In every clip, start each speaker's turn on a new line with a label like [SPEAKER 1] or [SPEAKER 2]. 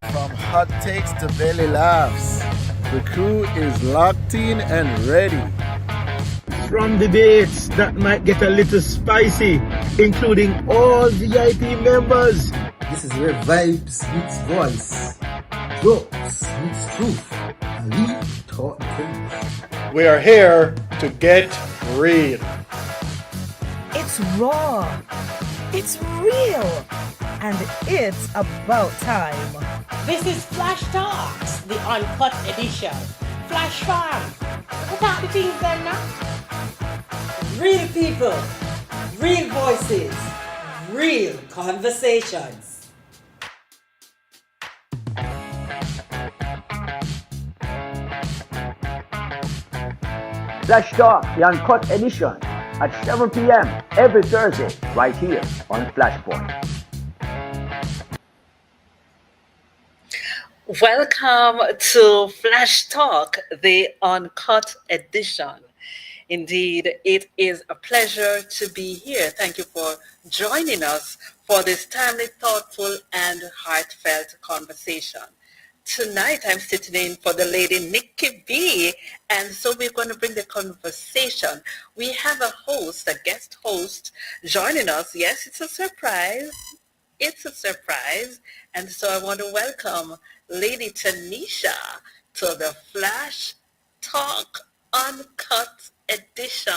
[SPEAKER 1] From hot takes to belly laughs, the crew is locked in and ready.
[SPEAKER 2] From debates that might get a little spicy, including all VIP members.
[SPEAKER 3] This is where vibes meets voice, jokes meets truth, and we talk things.
[SPEAKER 4] We are here to get real.
[SPEAKER 5] It's raw. It's real. And it's about time.
[SPEAKER 6] This is Flash Talks, the uncut edition. Flash Farm. What are the things then now? Real people, real voices, real conversations.
[SPEAKER 7] Flash Talk, the uncut edition, at 7 p.m. every Thursday, right here on Flashpoint.
[SPEAKER 8] Welcome to Flash Talk, the uncut edition. Indeed, it is a pleasure to be here. Thank you for joining us for this timely, thoughtful, and heartfelt conversation. Tonight, I'm sitting in for the lady Nikki B, and so we're going to bring the conversation. We have a host, a guest host, joining us. Yes, it's a surprise. It's a surprise. And so I want to welcome Lady Tanisha to the Flash Talk Uncut Edition.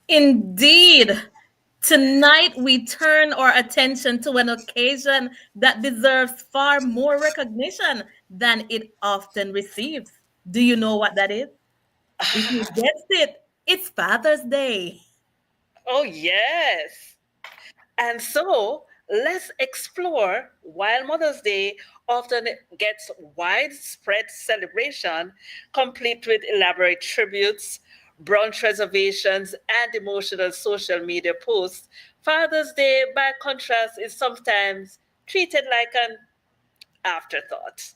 [SPEAKER 5] Indeed. Tonight we turn our attention to an occasion that deserves far more recognition than it often receives. Do you know what that is? If you guessed it, it's Father's Day.
[SPEAKER 8] Oh, yes. And so let's explore while Mother's Day often gets widespread celebration, complete with elaborate tributes, brunch reservations, and emotional social media posts. Father's Day, by contrast, is sometimes treated like an afterthought.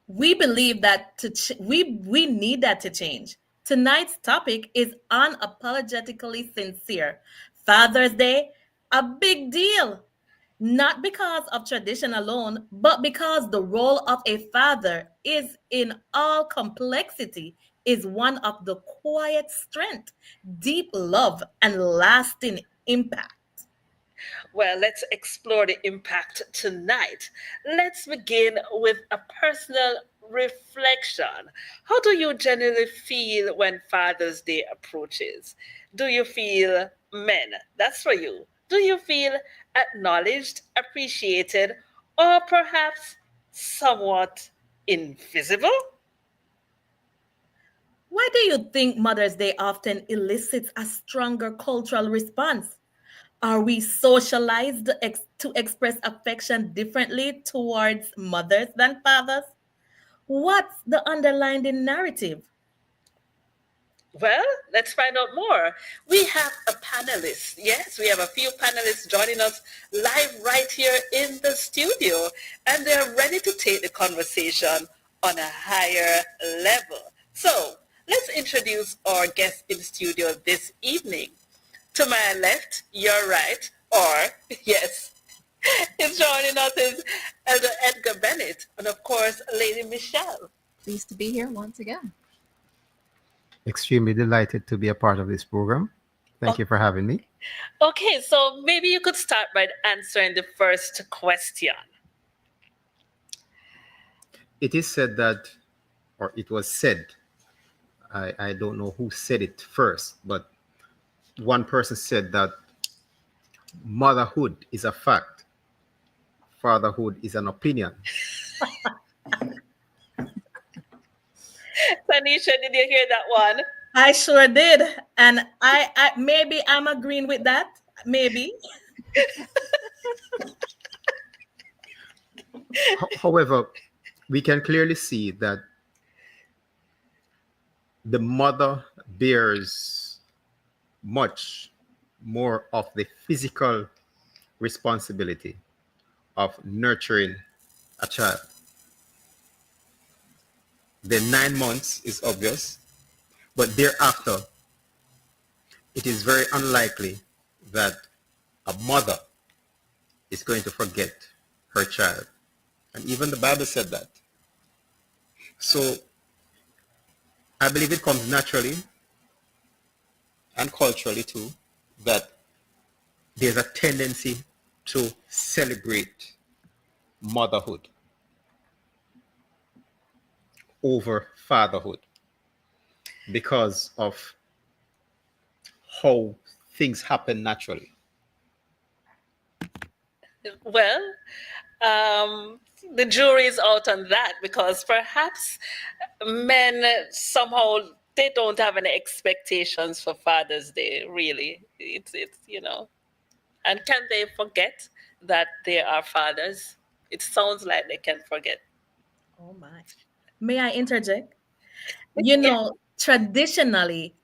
[SPEAKER 5] We believe that we need that to change. Tonight's topic is unapologetically sincere. Father's Day, a big deal. Not because of tradition alone, but because the role of a father is in all complexity, is one of the quiet strength, deep love, and lasting impact.
[SPEAKER 8] Well, let's explore the impact tonight. Let's begin with a personal reflection. How do you generally feel when Father's Day approaches? Do you feel, men, that's for you, do you feel acknowledged, appreciated, or perhaps somewhat invisible?
[SPEAKER 5] Why do you think Mother's Day often elicits a stronger cultural response? Are we socialized to express affection differently towards mothers than fathers? What's the underlying narrative?
[SPEAKER 8] Well, let's find out more. We have a panelist. Yes, we have a few panelists joining us live right here in the studio, and they're ready to take the conversation on a higher level. So let's introduce our guest in the studio this evening. To my left, your right, or yes, is joining us is Elder Edgar Bennett, and of course, Lady Michelle.
[SPEAKER 9] Pleased to be here once again.
[SPEAKER 10] Extremely delighted to be a part of this program. Thank you for having me.
[SPEAKER 8] Okay, so maybe you could start by answering the first question.
[SPEAKER 10] It is said that, or it was said, I don't know who said it first, but one person said that motherhood is a fact, fatherhood is an opinion.
[SPEAKER 8] Tanisha, did you hear that one?
[SPEAKER 5] I sure did. And I maybe I'm agreeing with that. Maybe.
[SPEAKER 10] However, we can clearly see that the mother bears much more of the physical responsibility of nurturing a child. The 9 months is obvious, but thereafter, it is very unlikely that a mother is going to forget her child. And even the Bible said that. So I believe it comes naturally and culturally too, that there's a tendency to celebrate motherhood over fatherhood because of how things happen naturally.
[SPEAKER 8] Well, the jury is out on that because perhaps men somehow they don't have any expectations for Father's Day. Really, it's and can they forget that they are fathers? It sounds like they can forget.
[SPEAKER 5] Oh my. May I interject? You know, traditionally,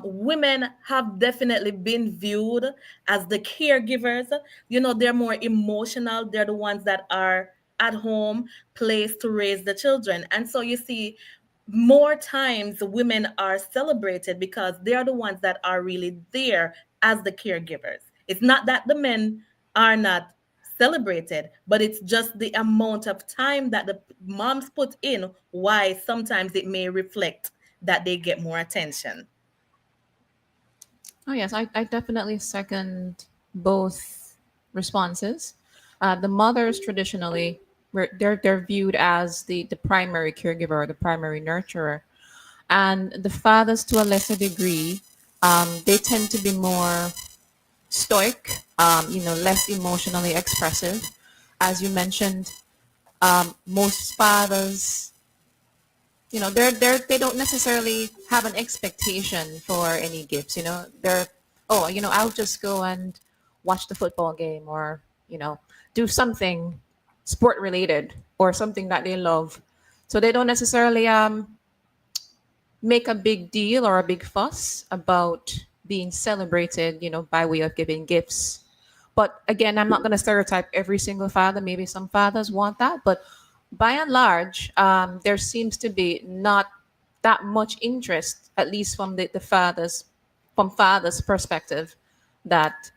[SPEAKER 5] women have definitely been viewed as the caregivers. You know, they're more emotional. They're the ones that are at home, placed to raise the children. And so you see, more times women are celebrated because they are the ones that are really there as the caregivers. It's not that the men are not celebrated, but it's just the amount of time that the moms put in, why sometimes it may reflect that they get more attention.
[SPEAKER 9] Oh, yes, I definitely second both responses. The mothers traditionally, they're viewed as the primary caregiver, the primary nurturer. And the fathers, to a lesser degree, they tend to be more stoic, less emotionally expressive. As you mentioned, most fathers, they don't necessarily have an expectation for any gifts. They're, oh, I'll just go and watch the football game, or do something sport related or something that they love. So they don't necessarily make a big deal or a big fuss about being celebrated, by way of giving gifts. But again, I'm not going to stereotype every single father. Maybe some fathers want that, but by and large, there seems to be not that much interest, at least from the fathers, from fathers' perspective, that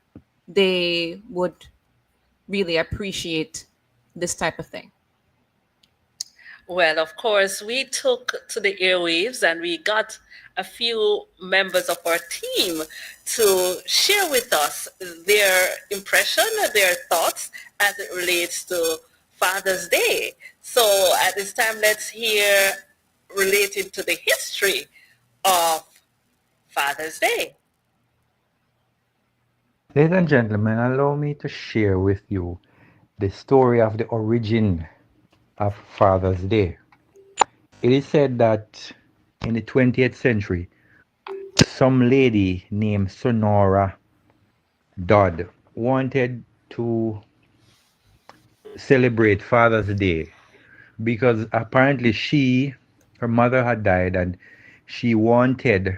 [SPEAKER 9] they would really appreciate this type of thing.
[SPEAKER 8] Well, of course, we took to the airwaves and we got a few members of our team to share with us their impression, their thoughts as it relates to Father's Day. So at this time, let's hear relating to the history of Father's Day.
[SPEAKER 11] Ladies and gentlemen, allow me to share with you the story of the origin of Father's Day. It is said that in the 20th century, some lady named Sonora Dodd wanted to celebrate Father's Day because apparently her mother had died, and she wanted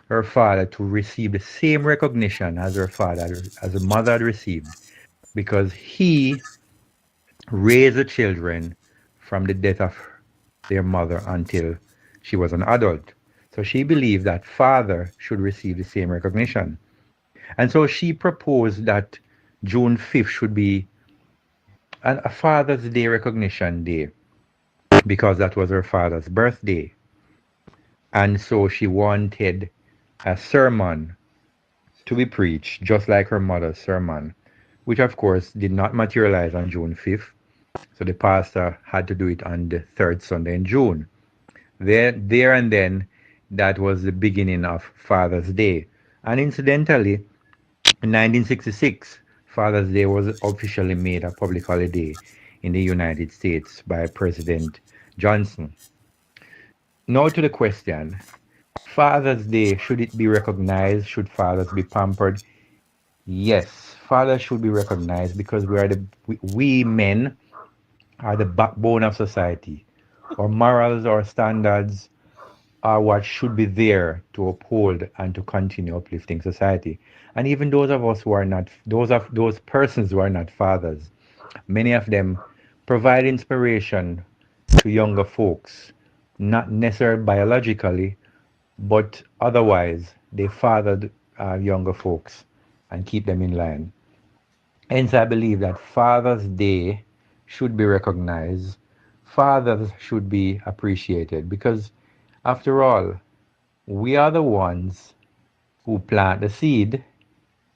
[SPEAKER 11] her father to receive the same recognition as as her mother had received, because he raised the children from the death of their mother until she was an adult. So she believed that father should receive the same recognition. And so she proposed that June 5th should be a Father's Day recognition day, because that was her father's birthday. And so she wanted a sermon to be preached, just like her mother's sermon, which of course did not materialize on June 5th. So the pastor had to do it on the third Sunday in June. There and then, that was the beginning of Father's Day. And incidentally, in 1966, Father's Day was officially made a public holiday in the United States by President Johnson. Now to the question, Father's Day, should it be recognized? Should fathers be pampered? Yes, fathers should be recognized because we men are the backbone of society. Our morals, our standards are what should be there to uphold and to continue uplifting society. And even those of us who are not, those persons who are not fathers, many of them provide inspiration to younger folks, not necessarily biologically, but otherwise they fathered younger folks and keep them in line. Hence, I believe that Father's Day should be recognized. Fathers should be appreciated because, after all, we are the ones who plant the seed.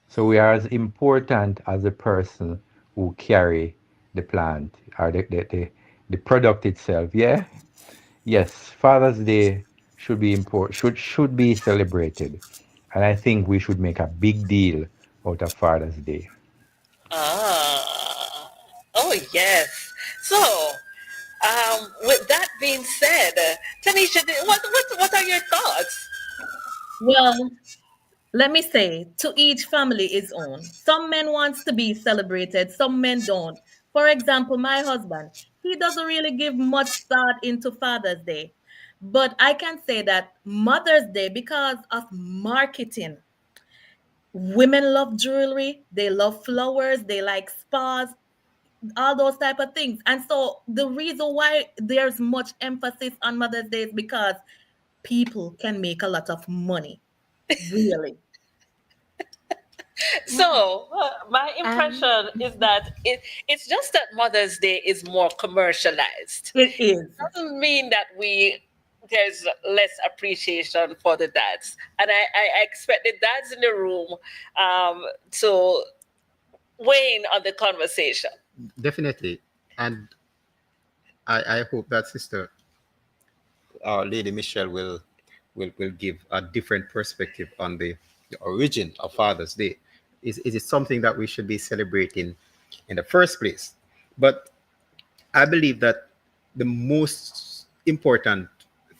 [SPEAKER 11] So we are as important as the person who carry the plant or the product itself. Yeah. Yes. Father's Day should be important. Should be celebrated, and I think we should make a big deal out of Father's Day.
[SPEAKER 8] Ah, oh yes. So, with that being said, Tanisha, what are your thoughts?
[SPEAKER 5] Well, let me say, to each family is own. Some men wants to be celebrated, some men don't. For example, my husband, he doesn't really give much thought into Father's Day. But I can say that Mother's Day, because of marketing, women love jewelry, they love flowers, they like spas, all those type of things. And so the reason why there's much emphasis on Mother's Day is because people can make a lot of money. Really.
[SPEAKER 8] So, my
[SPEAKER 9] And
[SPEAKER 8] impression is that it's just that Mother's Day is more commercialized.
[SPEAKER 5] It is.
[SPEAKER 8] Doesn't mean that there's less appreciation for the dads. And I expect the dads in the room to weigh in on the conversation.
[SPEAKER 10] Definitely. And I hope that Sister Lady Michelle will give a different perspective on the origin of Father's Day. Is it something that we should be celebrating in the first place? But I believe that the most important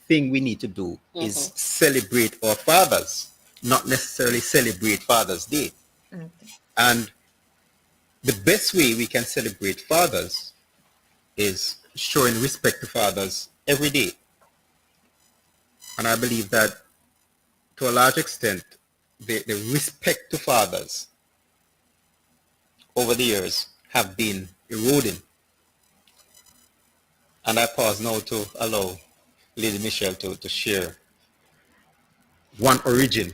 [SPEAKER 10] thing we need to do is celebrate our fathers, not necessarily celebrate Father's Day. And the best way we can celebrate fathers is showing respect to fathers every day. And I believe that to a large extent, the respect to fathers over the years have been eroding. And I pause now to allow Lady Michelle to share one origin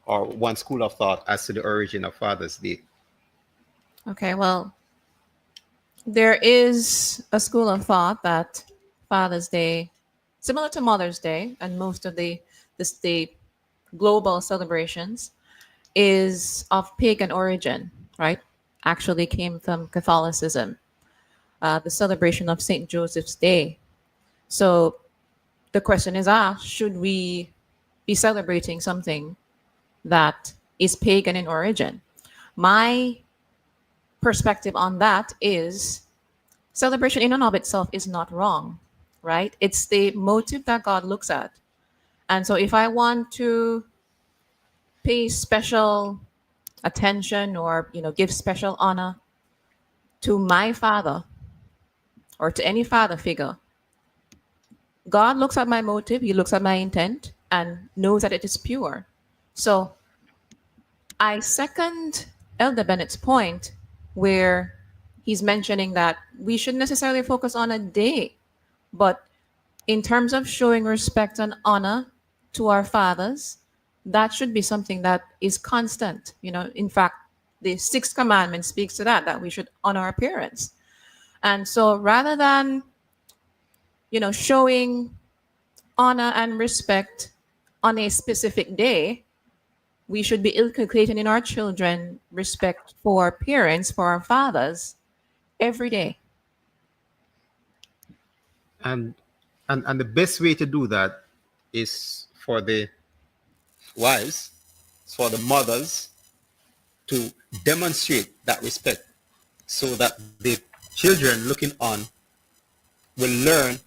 [SPEAKER 10] or one school of thought as to the origin of Father's Day.
[SPEAKER 9] okay, well, there is a school of thought that Father's Day, similar to Mother's Day and most of the global celebrations, is of pagan origin, right? Actually came from Catholicism, the celebration of St. Joseph's Day. So the question is asked, should we be celebrating something that is pagan in origin? My perspective on that is celebration in and of itself is not wrong, right? It's the motive that God looks at. And so if I want to pay special attention or, give special honor to my father or to any father figure, God looks at my motive, he looks at my intent and knows that it is pure. So I second Elder Bennett's point where he's mentioning that we shouldn't necessarily focus on a day, but in terms of showing respect and honor to our fathers, that should be something that is constant. In fact, the sixth commandment speaks to that we should honor our parents. And so rather than, showing honor and respect on a specific day, we should be inculcating in our children respect for our parents, for our fathers, every day.
[SPEAKER 10] And the best way to do that is for the wives, for the mothers to demonstrate that respect so that the children looking on will learn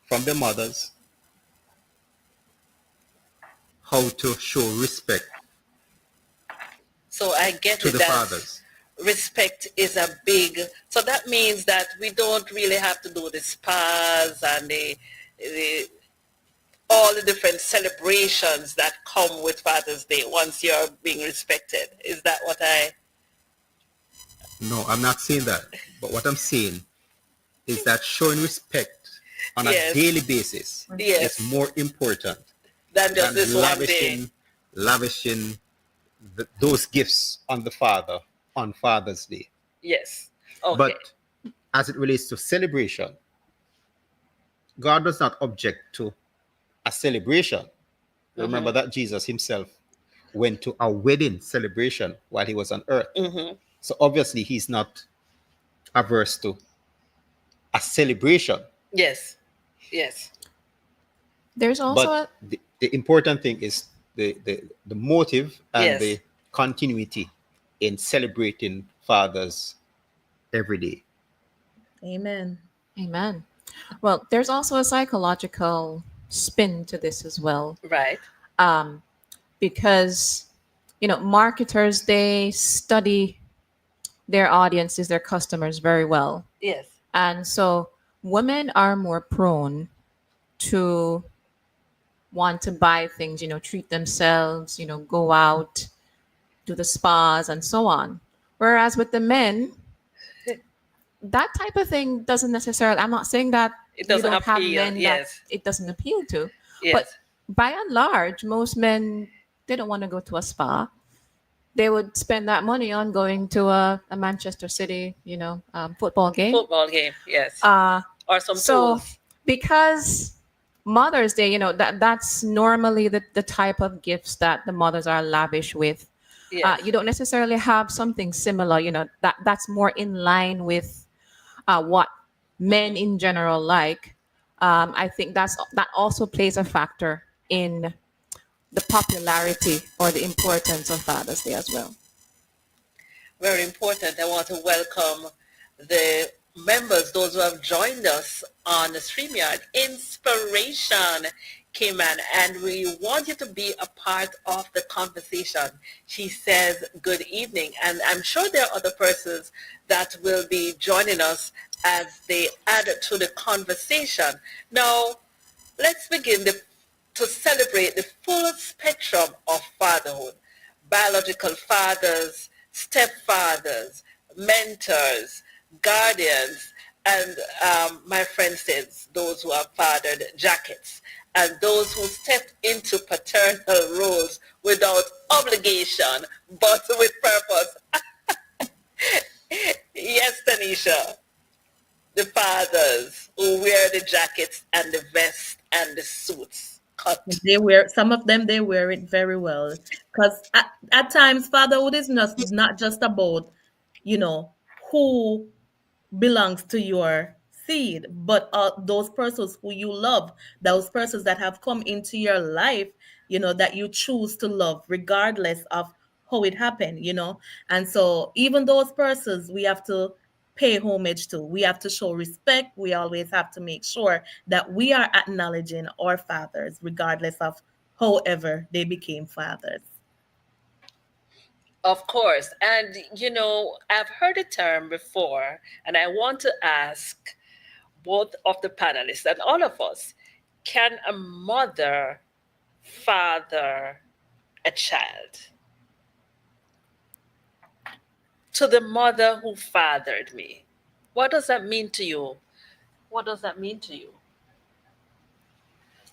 [SPEAKER 10] from their mothers how to show respect
[SPEAKER 8] So I get
[SPEAKER 10] to
[SPEAKER 8] it
[SPEAKER 10] the
[SPEAKER 8] that
[SPEAKER 10] fathers.
[SPEAKER 8] respect is a big, so that means that we don't really have to do the spas and all the different celebrations that come with Father's Day once you're being respected. Is that what
[SPEAKER 10] No, I'm not saying that. But what I'm saying is that showing respect on
[SPEAKER 8] Yes.
[SPEAKER 10] a daily basis
[SPEAKER 8] Yes.
[SPEAKER 10] is more important
[SPEAKER 8] than just
[SPEAKER 10] than
[SPEAKER 8] this one day?
[SPEAKER 10] lavishing those gifts on the father on Father's Day.
[SPEAKER 8] Yes. Okay.
[SPEAKER 10] But as it relates to celebration, God does not object to a celebration. Remember that Jesus himself went to a wedding celebration while he was on earth. So obviously he's not averse to a celebration.
[SPEAKER 8] Yes. Yes.
[SPEAKER 9] There's also
[SPEAKER 10] But the important thing is the motive and
[SPEAKER 8] Yes.
[SPEAKER 10] the continuity in celebrating fathers every day.
[SPEAKER 5] Amen.
[SPEAKER 9] Amen. Well, there's also a psychological spin to this as well.
[SPEAKER 8] Right.
[SPEAKER 9] Because, marketers, they study their audiences, their customers very well.
[SPEAKER 8] Yes.
[SPEAKER 9] And so women are more prone to want to buy things, treat themselves, go out, do the spas and so on. Whereas with the men, that type of thing doesn't necessarily, I'm not saying that
[SPEAKER 8] It
[SPEAKER 9] you
[SPEAKER 8] doesn't
[SPEAKER 9] don't have
[SPEAKER 8] appeal.
[SPEAKER 9] men
[SPEAKER 8] Yes.
[SPEAKER 9] that it doesn't appeal to.
[SPEAKER 8] Yes.
[SPEAKER 9] But by and large, most men, they don't want to go to a spa. They would spend that money on going to a Manchester City, football game.
[SPEAKER 8] Football game. Yes. Or some
[SPEAKER 9] So
[SPEAKER 8] tools.
[SPEAKER 9] because Mother's Day, that's normally the type of gifts that the mothers are lavish with.
[SPEAKER 8] Yes.
[SPEAKER 9] You don't necessarily have something similar, that's more in line with what men in general like. I think that also plays a factor in the popularity or the importance of Father's Day as well.
[SPEAKER 8] Very important. I want to welcome the members, those who have joined us on the StreamYard. Inspiration came in, and we want you to be a part of the conversation. She says, good evening. And I'm sure there are other persons that will be joining us as they add to the conversation. Now, let's begin to celebrate the full spectrum of fatherhood. Biological fathers, stepfathers, mentors, guardians, and my friend says those who have fathered jackets, and those who stepped into paternal roles without obligation, but with purpose. Yes, Tanisha, the fathers who wear the jackets and the vest and the suits. Cut.
[SPEAKER 5] Some of them, they wear it very well. Because at times, fatherhood is not just about, who belongs to your seed, but those persons who you love, those persons that have come into your life, that you choose to love regardless of how it happened, And so even those persons, we have to pay homage to. We have to show respect. We always have to make sure that we are acknowledging our fathers, regardless of however they became fathers.
[SPEAKER 8] Of course. And, I've heard the term before, and I want to ask both of the panelists and all of us, can a mother father a child? To the mother who fathered me, what does that mean to you? What does that mean to you?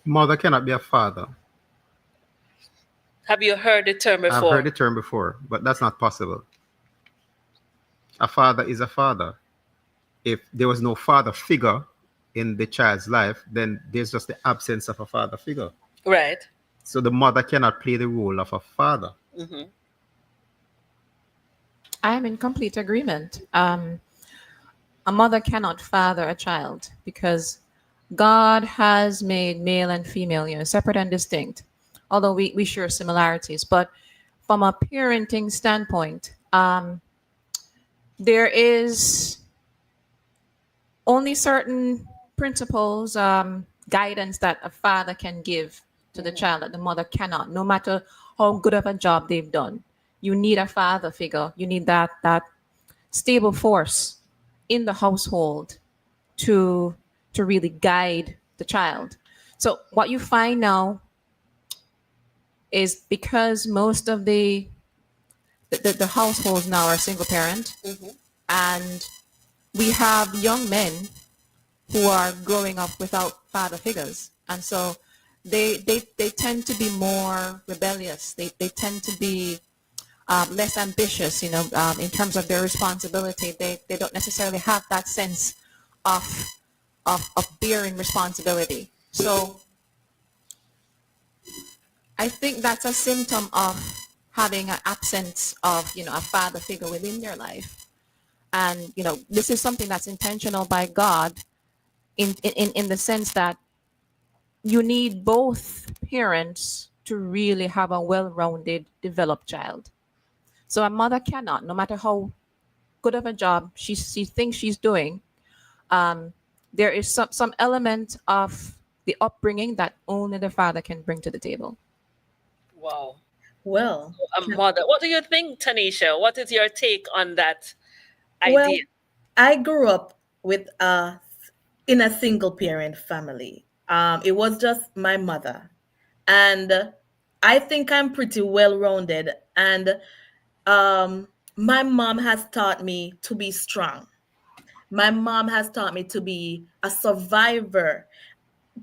[SPEAKER 10] Mother cannot be a father.
[SPEAKER 8] Have you heard the term before?
[SPEAKER 10] I've heard the term before, but that's not possible. A father is a father. If there was no father figure in the child's life, then there's just the absence of a father figure.
[SPEAKER 8] Right.
[SPEAKER 10] So the mother cannot play the role of a father.
[SPEAKER 8] Mm-hmm.
[SPEAKER 9] I am in complete agreement. A mother cannot father a child because God has made male and female, separate and distinct, although we share similarities. But from a parenting standpoint, there is only certain principles, guidance that a father can give to the child that the mother cannot, no matter how good of a job they've done. You need a father figure. You need that stable force in the household to really guide the child. So what you find now is because most of the households now are single parent, and we have young men who are growing up without father figures, and so they tend to be more rebellious. They tend to be less ambitious, in terms of their responsibility. They don't necessarily have that sense of bearing responsibility. So I think that's a symptom of having an absence of, a father figure within their life. And, this is something that's intentional by God in the sense that you need both parents to really have a well-rounded, developed child. So a mother cannot, no matter how good of a job she thinks she's doing, there is some element of the upbringing that only the father can bring to the table.
[SPEAKER 8] Wow.
[SPEAKER 5] Well,
[SPEAKER 8] A mother. What do you think, Tanisha? What is your take on that
[SPEAKER 5] well,
[SPEAKER 8] idea?
[SPEAKER 5] I grew up with in a single parent family. It was just my mother, and I think I'm pretty well rounded. And my mom has taught me to be strong. My mom has taught me to be a survivor,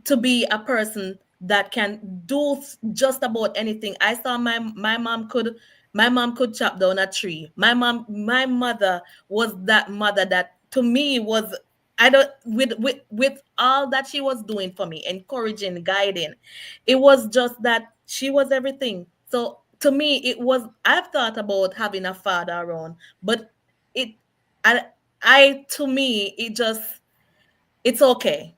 [SPEAKER 5] to be a person that can do just about anything. I saw my mom could chop down a tree. My mother was that mother that to me was, I don't, with all that she was doing for me, encouraging, guiding. It was just that she was everything. So to me it was, I've thought about having a father around, but it I to me it just, it's okay.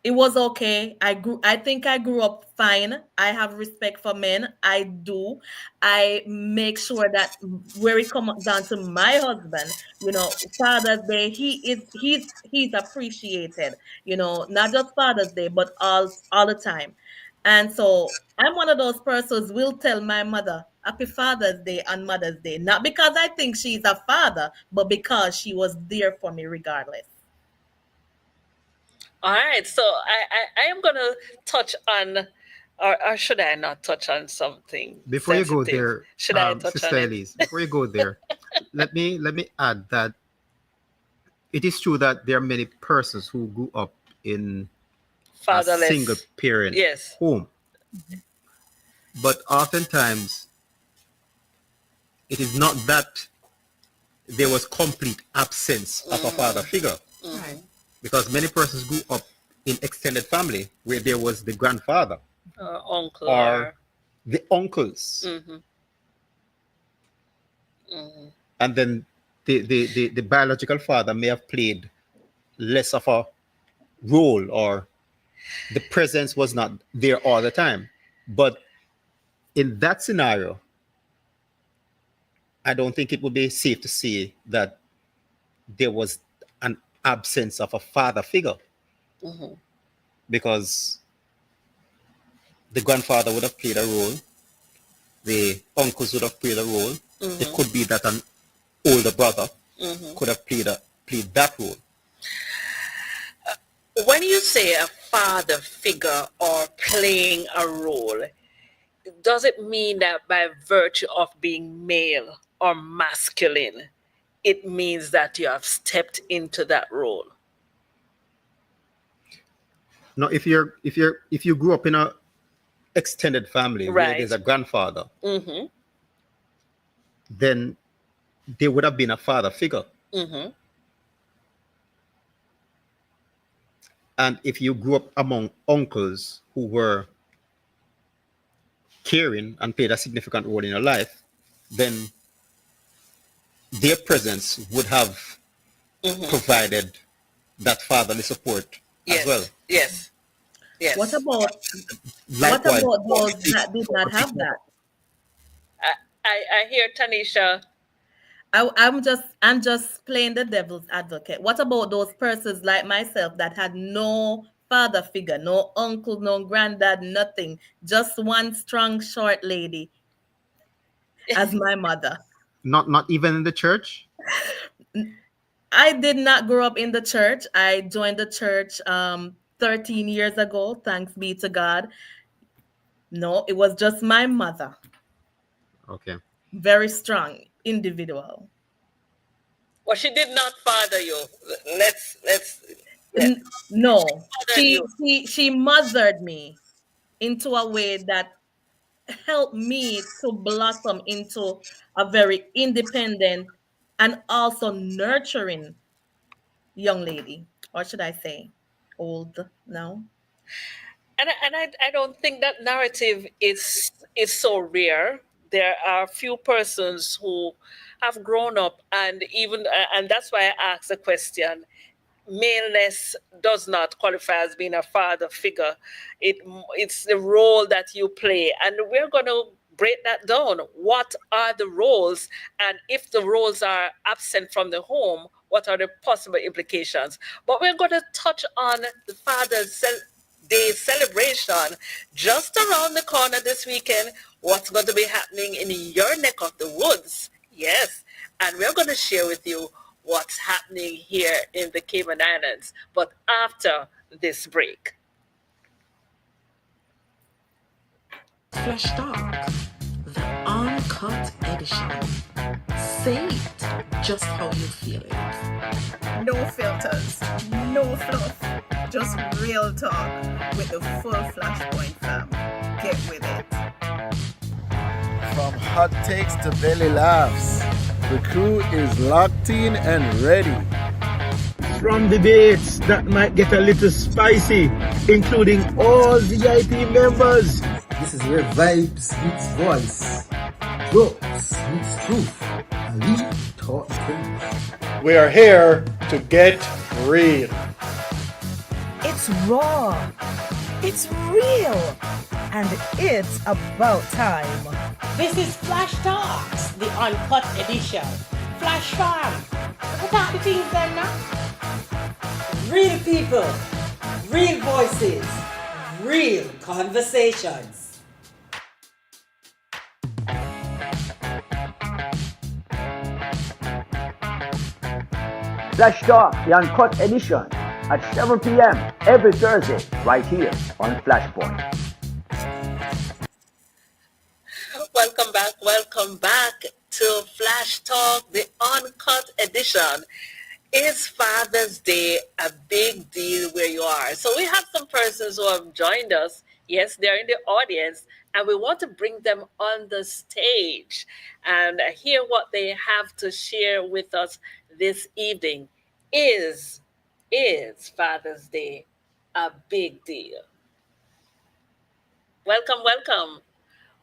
[SPEAKER 5] It was okay. I think I grew up fine. I have respect for men. I do. I make sure that where it comes down to my husband, Father's Day, he's appreciated, not just Father's Day, but all the time. And so I'm one of those persons will tell my mother Happy Father's Day on Mother's Day, not because I think she's a father, but because she was there for me regardless.
[SPEAKER 8] All right. So I am going to touch on, or should I not touch on something
[SPEAKER 10] Before you go
[SPEAKER 8] sensitive?
[SPEAKER 10] there,
[SPEAKER 8] Should I touch
[SPEAKER 10] Sister
[SPEAKER 8] on it?
[SPEAKER 10] Elise, before you go there, let me add that it is true that there are many persons who grew up in a
[SPEAKER 8] Fatherless.
[SPEAKER 10] single parent
[SPEAKER 8] Yes.
[SPEAKER 10] home, but oftentimes it is not that there was complete absence of a father figure,
[SPEAKER 9] Right.
[SPEAKER 10] because many persons grew up in extended family where there was the grandfather
[SPEAKER 8] Uncle.
[SPEAKER 10] or the uncles,
[SPEAKER 8] Mhm. Mhm.
[SPEAKER 10] and then the biological father may have played less of a role, or the presence was not there all the time. But in that scenario, I don't think it would be safe to say that there was an absence of a father figure,
[SPEAKER 8] Mhm.
[SPEAKER 10] because the grandfather would have played a role, the uncles would have played a role. It
[SPEAKER 8] Mhm.
[SPEAKER 10] could be that an older brother
[SPEAKER 8] Mhm.
[SPEAKER 10] could have played that role.
[SPEAKER 8] When you say a father figure or playing a role, does it mean that by virtue of being male or masculine, it means that you have stepped into that role?
[SPEAKER 10] Now, if you grew up in a extended family where
[SPEAKER 8] Right.
[SPEAKER 10] there's a grandfather,
[SPEAKER 8] Mm-hmm.
[SPEAKER 10] then there would have been a father figure.
[SPEAKER 8] Mm-hmm.
[SPEAKER 10] And if you grew up among uncles who were caring and played a significant role in your life, then their presence would have
[SPEAKER 8] Mm-hmm.
[SPEAKER 10] provided that fatherly support
[SPEAKER 8] Yes.
[SPEAKER 10] as well.
[SPEAKER 8] Yes. Yes.
[SPEAKER 5] What about
[SPEAKER 10] Likewise,
[SPEAKER 5] those that did not have that?
[SPEAKER 8] I hear Tanisha.
[SPEAKER 5] I'm just playing the devil's advocate. What about those persons like myself that had no father figure, no uncle, no granddad, nothing, just one strong short lady as my mother?
[SPEAKER 10] not even in the church.
[SPEAKER 5] I did not grow up in the church. I joined the church 13 years ago, thanks be to God. No, it was just my mother.
[SPEAKER 10] Okay.
[SPEAKER 5] Very strong individual.
[SPEAKER 8] Well, she did not father you. Let's
[SPEAKER 5] No,
[SPEAKER 8] fathered you.
[SPEAKER 5] she mothered me into a way that helped me to blossom into a very independent and also nurturing young lady. Or should I say, old now?
[SPEAKER 8] I don't think that narrative is so rare. There are few persons who have grown up, and even and that's why I asked the question. Maleness does not qualify as being a father figure. It's the role that you play, and we're going to break that down. What are the roles, and if the roles are absent from the home, what are the possible implications? But we're going to touch on the Day celebration just around the corner this weekend. What's going to be happening in your neck of the woods? Yes, and we're going to share with you what's happening here in the Cayman Islands, but after this break.
[SPEAKER 6] Flash Talk, the uncut edition. Say it just how you feel it.
[SPEAKER 5] No filters, no fluff, just real talk with the full Flashpoint fam. Get with it.
[SPEAKER 1] From hot takes to belly laughs, the crew is locked in and ready.
[SPEAKER 2] From debates that might get a little spicy, including all VIP members.
[SPEAKER 3] This is where vibes meets voice, jokes meets truth. Ali taught things.
[SPEAKER 4] We are here to get real.
[SPEAKER 12] It's raw. It's real. And it's about time.
[SPEAKER 6] This is Flash Talks, the uncut edition. Flash Farm. What are the things then now? Real people, real voices, real conversations.
[SPEAKER 7] Flash Talk, the uncut edition, at 7 p.m. every Thursday, right here on Flashpoint.
[SPEAKER 8] Welcome back to Flash Talk, the uncut edition. Is Father's Day a big deal where you are? So we have some persons who have joined us. Yes, they're in the audience, and we want to bring them on the stage and hear what they have to share with us this evening. Is Father's Day a big deal? Welcome.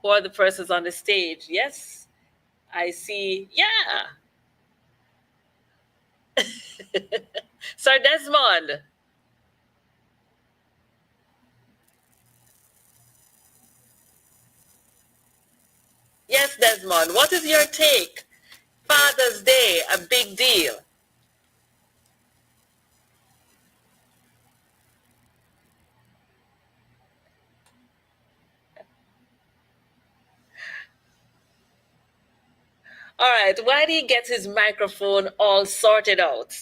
[SPEAKER 8] Who are the persons on the stage? Yes, I see. Yeah. Sir Desmond. Yes, Desmond. What is your take? Father's Day, a big deal. All right, why did he get his microphone all sorted out?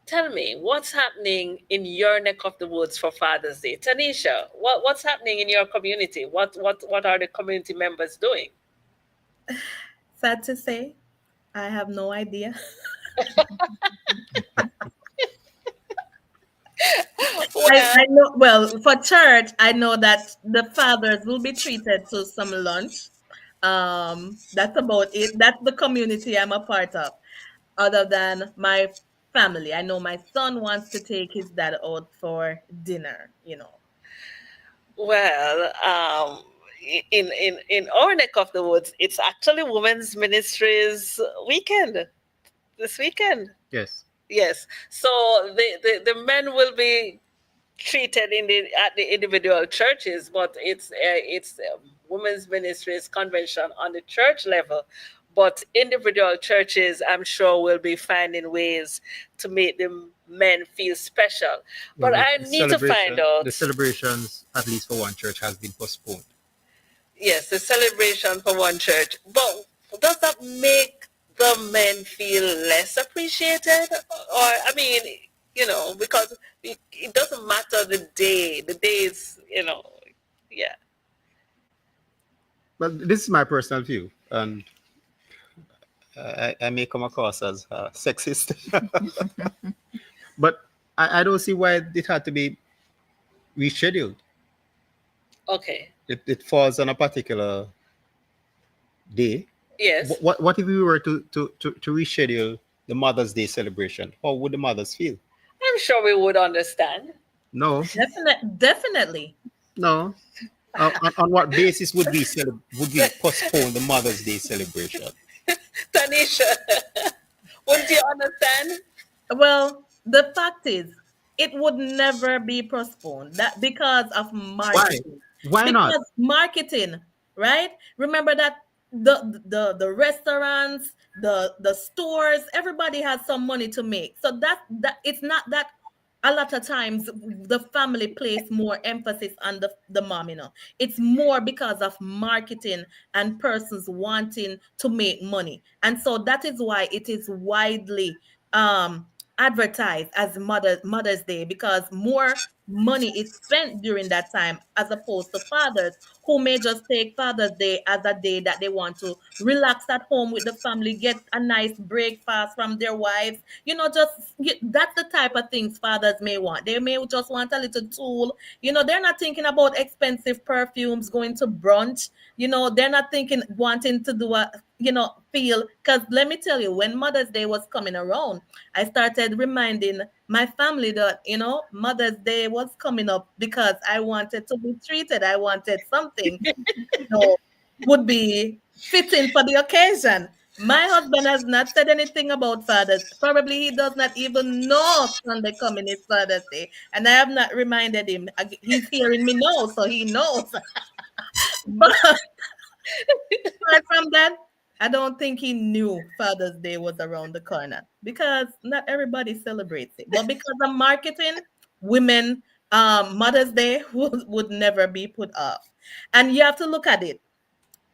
[SPEAKER 8] Tell me, what's happening in your neck of the woods for Father's Day? Tanisha, what's happening in your community? What are the community members doing?
[SPEAKER 5] Sad to say, I have no idea. I know. Well, for church, I know that the fathers will be treated to some lunch. That's about it. That's the community I'm a part of. Other than my family, I know my son wants to take his dad out for dinner.
[SPEAKER 8] Well, in our neck of the woods, it's actually Women's Ministries weekend this weekend. Yes. So the men will be treated at the individual churches, but it's Women's Ministries convention on the church level. But individual churches, I'm sure, will be finding ways to make the men feel special. But I need to find out.
[SPEAKER 10] The celebrations, at least for one church, has been postponed.
[SPEAKER 8] Yes, the celebration for one church. But does that make the men feel less appreciated? Or, I mean, because it doesn't matter the day. The days, yeah.
[SPEAKER 10] Well, this is my personal view, and I may come across as sexist. But I don't see why it had to be rescheduled.
[SPEAKER 8] Okay.
[SPEAKER 10] It falls on a particular day.
[SPEAKER 8] Yes.
[SPEAKER 10] What if we were to reschedule the Mother's Day celebration? How would the mothers feel?
[SPEAKER 8] I'm sure we would understand.
[SPEAKER 10] No,
[SPEAKER 5] Definitely.
[SPEAKER 10] no. On what basis would would we postpone the Mother's Day celebration?
[SPEAKER 8] Tanisha, wouldn't you understand?
[SPEAKER 5] Well, the fact is, it would never be postponed. That because of marketing.
[SPEAKER 10] Why not?
[SPEAKER 5] Because marketing, right? Remember that the restaurants, the stores, everybody has some money to make. So that it's not that a lot of times the family place more emphasis on the mom, it's more because of marketing and persons wanting to make money. And so that is why it is widely advertised as Mother's Day, because more money is spent during that time as opposed to fathers who may just take Father's Day as a day that they want to relax at home with the family, get a nice breakfast from their wives. That's the type of things fathers may want. They may just want a little tool. They're not thinking about expensive perfumes, going to brunch. They're not wanting to do feel. Because let me tell you, when Mother's Day was coming around, I started reminding my family that, Mother's Day was coming up because I wanted to be treated. I wanted something, would be fitting for the occasion. My husband has not said anything about Father's. Probably he does not even know Sunday coming is Father's Day. And I have not reminded him. He's hearing me now, so he knows. But apart from that, I don't think he knew Father's Day was around the corner because not everybody celebrates it. But because of marketing, women, Mother's Day would never be put off. And you have to look at it.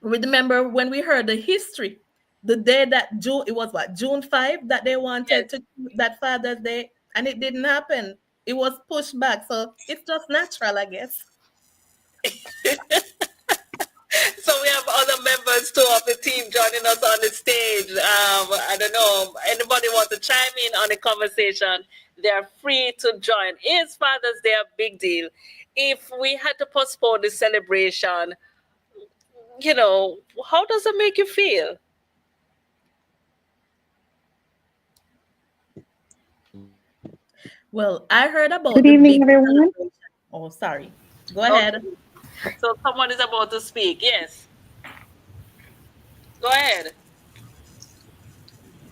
[SPEAKER 5] Remember when we heard the history, the day that it was June 5 that they wanted to that Father's Day, and it didn't happen. It was pushed back. So it's just natural, I guess.
[SPEAKER 8] So we have other members too of the team joining us on the stage. I don't know, anybody want to chime in on the conversation? They're free to join. Is Father's Day a big deal? If we had to postpone the celebration, how does it make you feel?
[SPEAKER 5] Well, I heard about
[SPEAKER 13] Good evening, everyone.
[SPEAKER 5] Oh, sorry. Go ahead.
[SPEAKER 8] So someone is about to speak. Yes. Go ahead.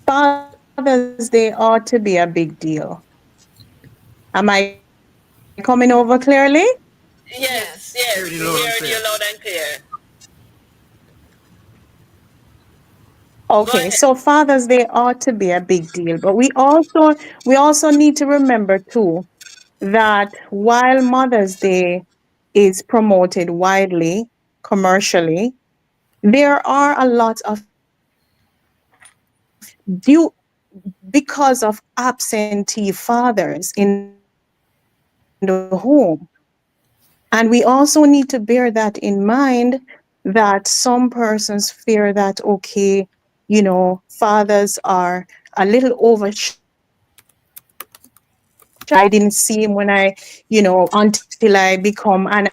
[SPEAKER 13] Father's Day ought to be a big deal. Am I coming over clearly?
[SPEAKER 8] Yes. We hear you loud and clear.
[SPEAKER 13] Okay, so Father's Day ought to be a big deal, but we also need to remember too that while Mother's Day is promoted widely commercially, there are a lot of because of absentee fathers in the home. And we also need to bear that in mind, that some persons fear that, okay, fathers are a little overshadowed. I didn't see him when until I become an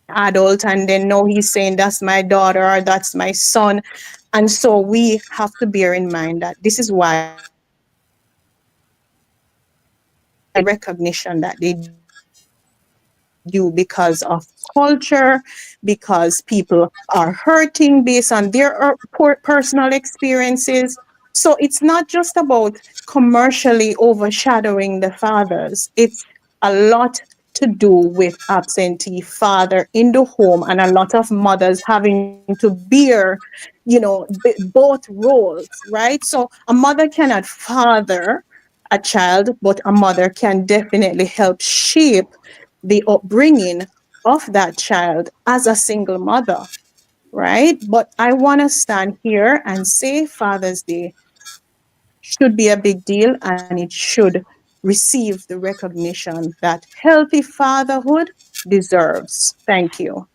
[SPEAKER 13] adult, and then now he's saying that's my daughter or that's my son. And so we have to bear in mind that this is why recognition that they do because of culture, because people are hurting based on their personal experiences. So it's not just about commercially overshadowing the fathers. It's a lot to do with absentee father in the home, and a lot of mothers having to bear, both roles, right? So a mother cannot father a child, but a mother can definitely help shape the upbringing of that child as a single mother, right? But I want to stand here and say Father's Day should be a big deal, and it should receive the recognition that healthy fatherhood deserves. Thank you.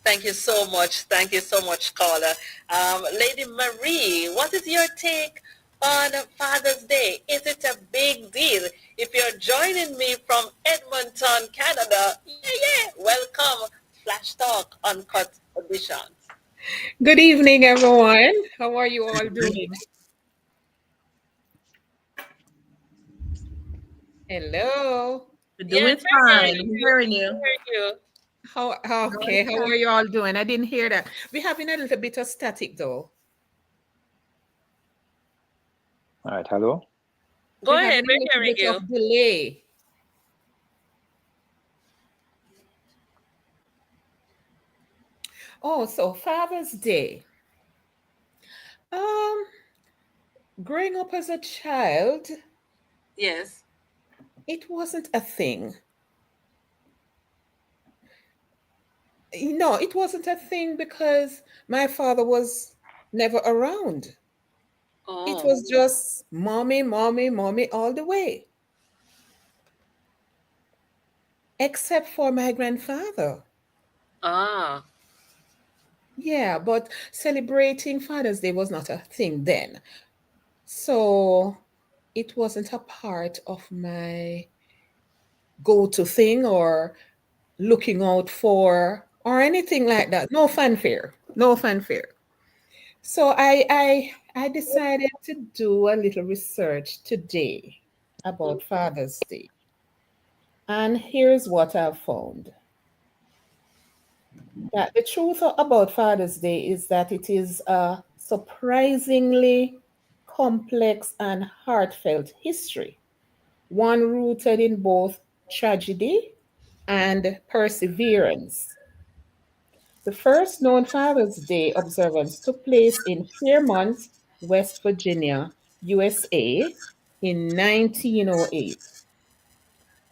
[SPEAKER 8] Thank you so much. Thank you so much, caller. Lady Marie, what is your take on Father's Day? Is it a big deal? If you're joining me from Edmonton, Canada, Welcome, Flash Talk Uncut Edition.
[SPEAKER 14] Good evening, everyone. How are you all doing? Hello.
[SPEAKER 5] We're
[SPEAKER 8] Yes,
[SPEAKER 5] doing
[SPEAKER 8] we're
[SPEAKER 5] fine.
[SPEAKER 8] hearing
[SPEAKER 5] We're
[SPEAKER 8] you.
[SPEAKER 5] hearing you.
[SPEAKER 8] We're hearing you.
[SPEAKER 14] Okay, how are you all doing? I didn't hear that. We're having a little bit of static though.
[SPEAKER 15] All right, hello.
[SPEAKER 8] Go
[SPEAKER 14] We're
[SPEAKER 8] ahead,
[SPEAKER 14] having a
[SPEAKER 8] we're
[SPEAKER 14] little
[SPEAKER 8] hearing
[SPEAKER 14] bit
[SPEAKER 8] you.
[SPEAKER 14] of delay. Oh, so Father's Day. Growing up as a child,
[SPEAKER 8] Yes.
[SPEAKER 14] it wasn't a thing. No, it wasn't a thing because my father was never around. It
[SPEAKER 8] Oh.
[SPEAKER 14] was just mommy, mommy, mommy all the way. Except for my grandfather.
[SPEAKER 8] Ah.
[SPEAKER 14] Yeah, but celebrating Father's Day was not a thing then. So it wasn't a part of my go-to thing or looking out for or anything like that. No fanfare. No fanfare. So I decided to do a little research today about Father's Day. And here's what I've found. That the truth about Father's Day is that it is a surprisingly complex and heartfelt history, one rooted in both tragedy and perseverance. The first known Father's Day observance took place in Fairmont, West Virginia, USA in 1908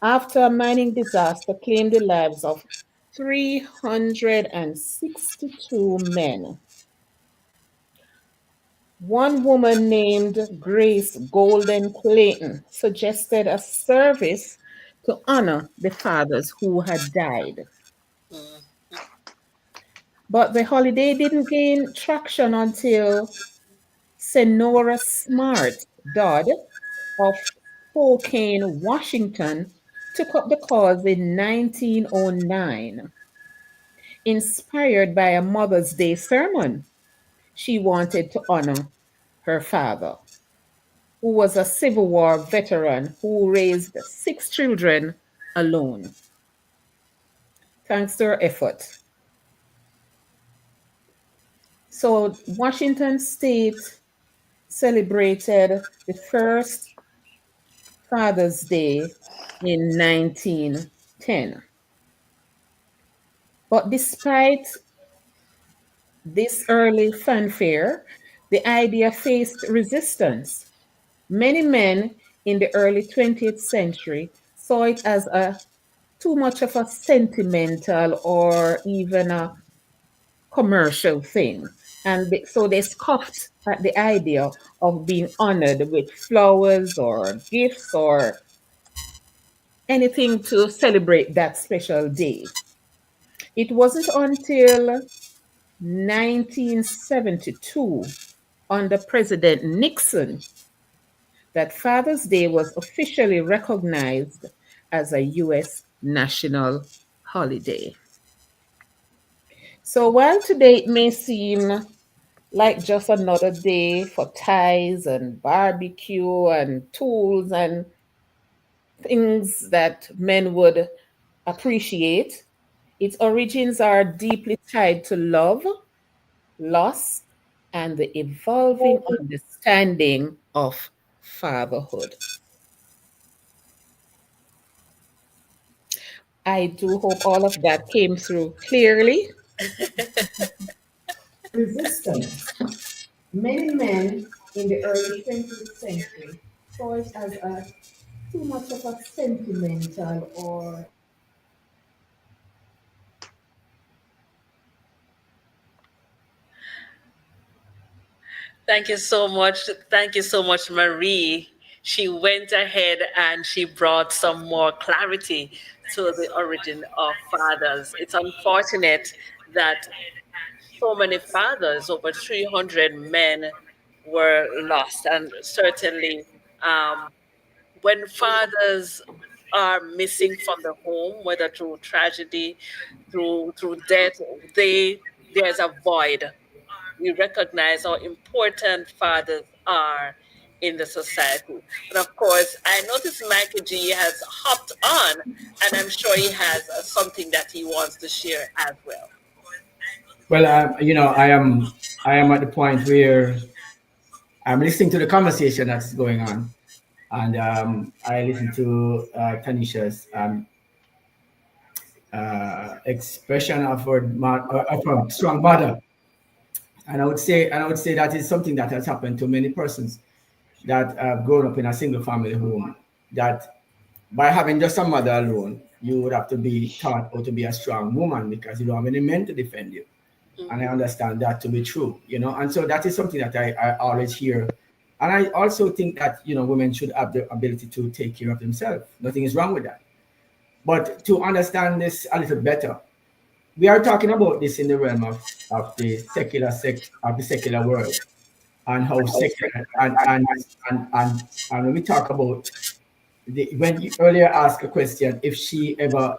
[SPEAKER 14] after a mining disaster claimed the lives of 362 men. One woman named Grace Golden Clayton suggested a service to honor the fathers who had died. But the holiday didn't gain traction until Senora Smart Dodd of Spokane, Washington, took up the cause in 1909. Inspired by a Mother's Day sermon, she wanted to honor her father, who was a Civil War veteran who raised 6 children alone. Thanks to her effort. So Washington State celebrated the first Father's Day in 1910. But despite this early fanfare, the idea faced resistance. Many men in the early 20th century saw it as too much of a sentimental or even a commercial thing. And so they scoffed at the idea of being honored with flowers or gifts or anything to celebrate that special day. It wasn't until 1972, under President Nixon, that Father's Day was officially recognized as a U.S. national holiday. So while today it may seem like just another day for ties and barbecue and tools and things that men would appreciate, its origins are deeply tied to love, loss, and the evolving understanding of fatherhood. I do hope all of that came through clearly. Resistance. Many men in the early 20th century saw it as too much of a sentimental or
[SPEAKER 8] Thank you so much. Thank you so much, Marie. She went ahead and she brought some more clarity to the origin of fathers. It's unfortunate that so many fathers, over 300 men, were lost. And certainly, when fathers are missing from the home, whether through tragedy, through death, there's a void. We recognize how important fathers are in the society. And of course, I noticed Michael G has hopped on, and I'm sure he has something that he wants to share as well.
[SPEAKER 16] Well, I am at the point where I'm listening to the conversation that's going on, and I listen to Tanisha's expression of of her strong mother, and I would say that is something that has happened to many persons that have grown up in a single family home. That by having just a mother alone, you would have to be taught how to be a strong woman because you don't have any men to defend you. And I understand that to be true, and so that is something that I always hear. And I also think that women should have the ability to take care of themselves. Nothing is wrong with that. But to understand this a little better, we are talking about this in the realm of the secular world, and how secular and when we talk about when you earlier asked a question if she ever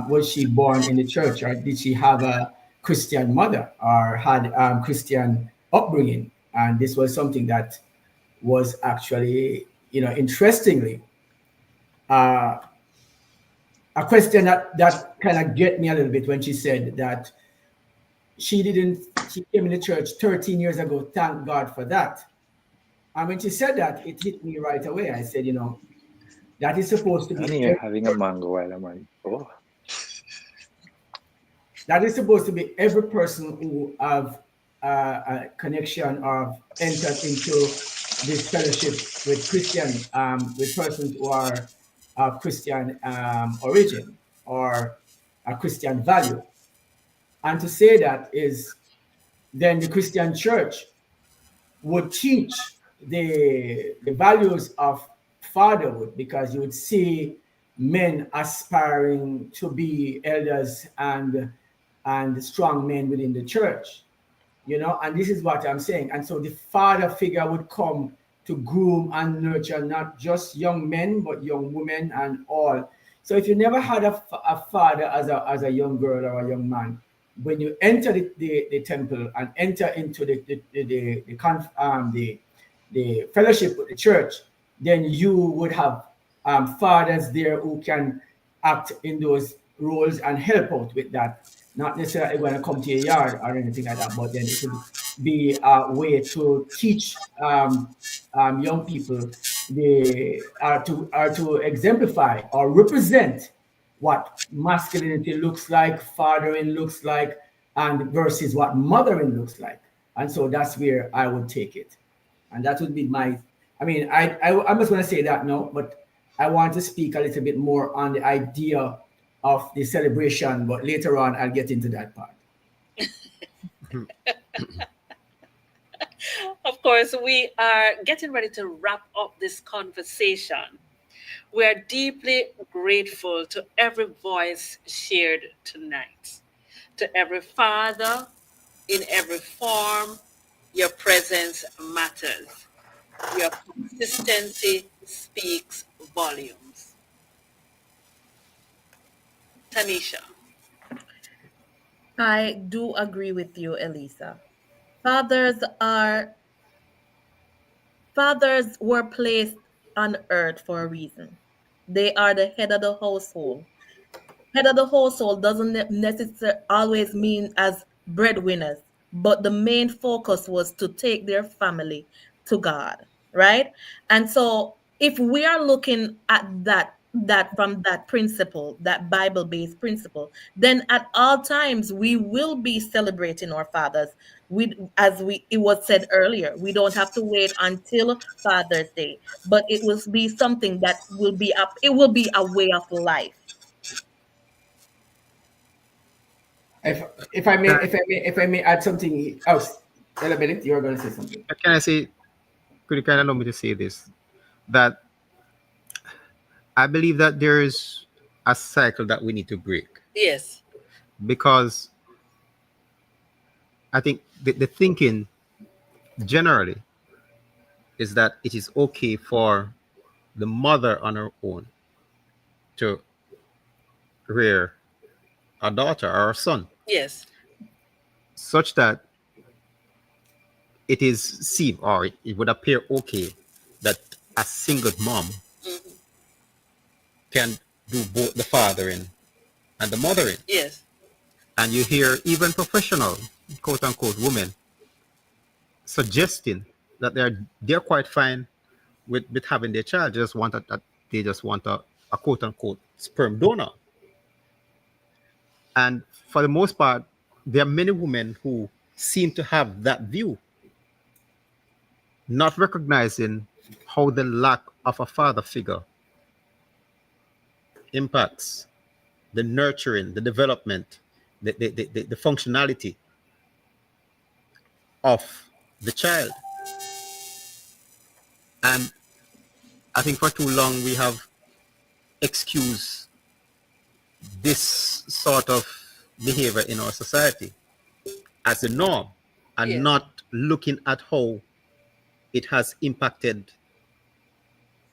[SPEAKER 16] was she born in the church, or did she have a Christian mother or had Christian upbringing? And this was something that was actually, interestingly, a question that kind of get me a little bit when she said that she came in the church 13 years ago. Thank God for that. And when she said that, it hit me right away. I said, that is supposed to be.
[SPEAKER 15] I'm here having a mango while I'm on. Oh.
[SPEAKER 16] That is supposed to be every person who have a connection or entered into this fellowship with Christian, with persons who are of Christian origin or a Christian value. And to say that is then the Christian church would teach the values of fatherhood, because you would see men aspiring to be elders and strong men within the church, and this is what I'm saying. And so the father figure would come to groom and nurture not just young men, but young women and all. So if you never had a father as a young girl or a young man, when you enter the temple and enter into the fellowship with the church, then you would have fathers there who can act in those roles and help out with that. Not necessarily going to come to your yard or anything like that, but then it could be a way to teach young people to exemplify or represent what masculinity looks like, fathering looks like, and versus what mothering looks like. And so that's where I would take it. And that would be I'm just going to say that now, but I want to speak a little bit more on the idea of the celebration, but later on I'll get into that part.
[SPEAKER 8] Of course, we are getting ready to wrap up this conversation. We are deeply grateful to every voice shared tonight, to every father in every form. Your presence matters. Your consistency speaks volumes. Tanisha.
[SPEAKER 5] I do agree with you, Elisa. Fathers were placed on earth for a reason. They are the head of the household. Head of the household doesn't necessarily always mean as breadwinners, but the main focus was to take their family to God, right? And so if we are looking at that from that principle, that Bible-based principle, then at all times we will be celebrating our fathers. It was said earlier, we don't have to wait until Father's Day, but it will be something that will be up. It will be a way of life.
[SPEAKER 16] If I may add something else, Ella Bennett, you are going to say something.
[SPEAKER 10] Could you kind of allow me to say this? That I believe that there is a cycle that we need to break.
[SPEAKER 8] Yes.
[SPEAKER 10] Because I think the thinking generally is that it is okay for the mother on her own to rear a daughter or a son,
[SPEAKER 8] Yes.
[SPEAKER 10] such that it is seen or it would appear okay that a single mom can do both the fathering and the mothering.
[SPEAKER 8] Yes.
[SPEAKER 10] And you hear even professional, quote unquote, women suggesting that they're quite fine with having their child. They just want a quote unquote sperm donor. And for the most part, there are many women who seem to have that view, not recognizing how the lack of a father figure impacts the nurturing, the development, the functionality of the child. And I think for too long we have excused this sort of behavior in our society as a norm, and
[SPEAKER 8] Yes.
[SPEAKER 10] not looking at how it has impacted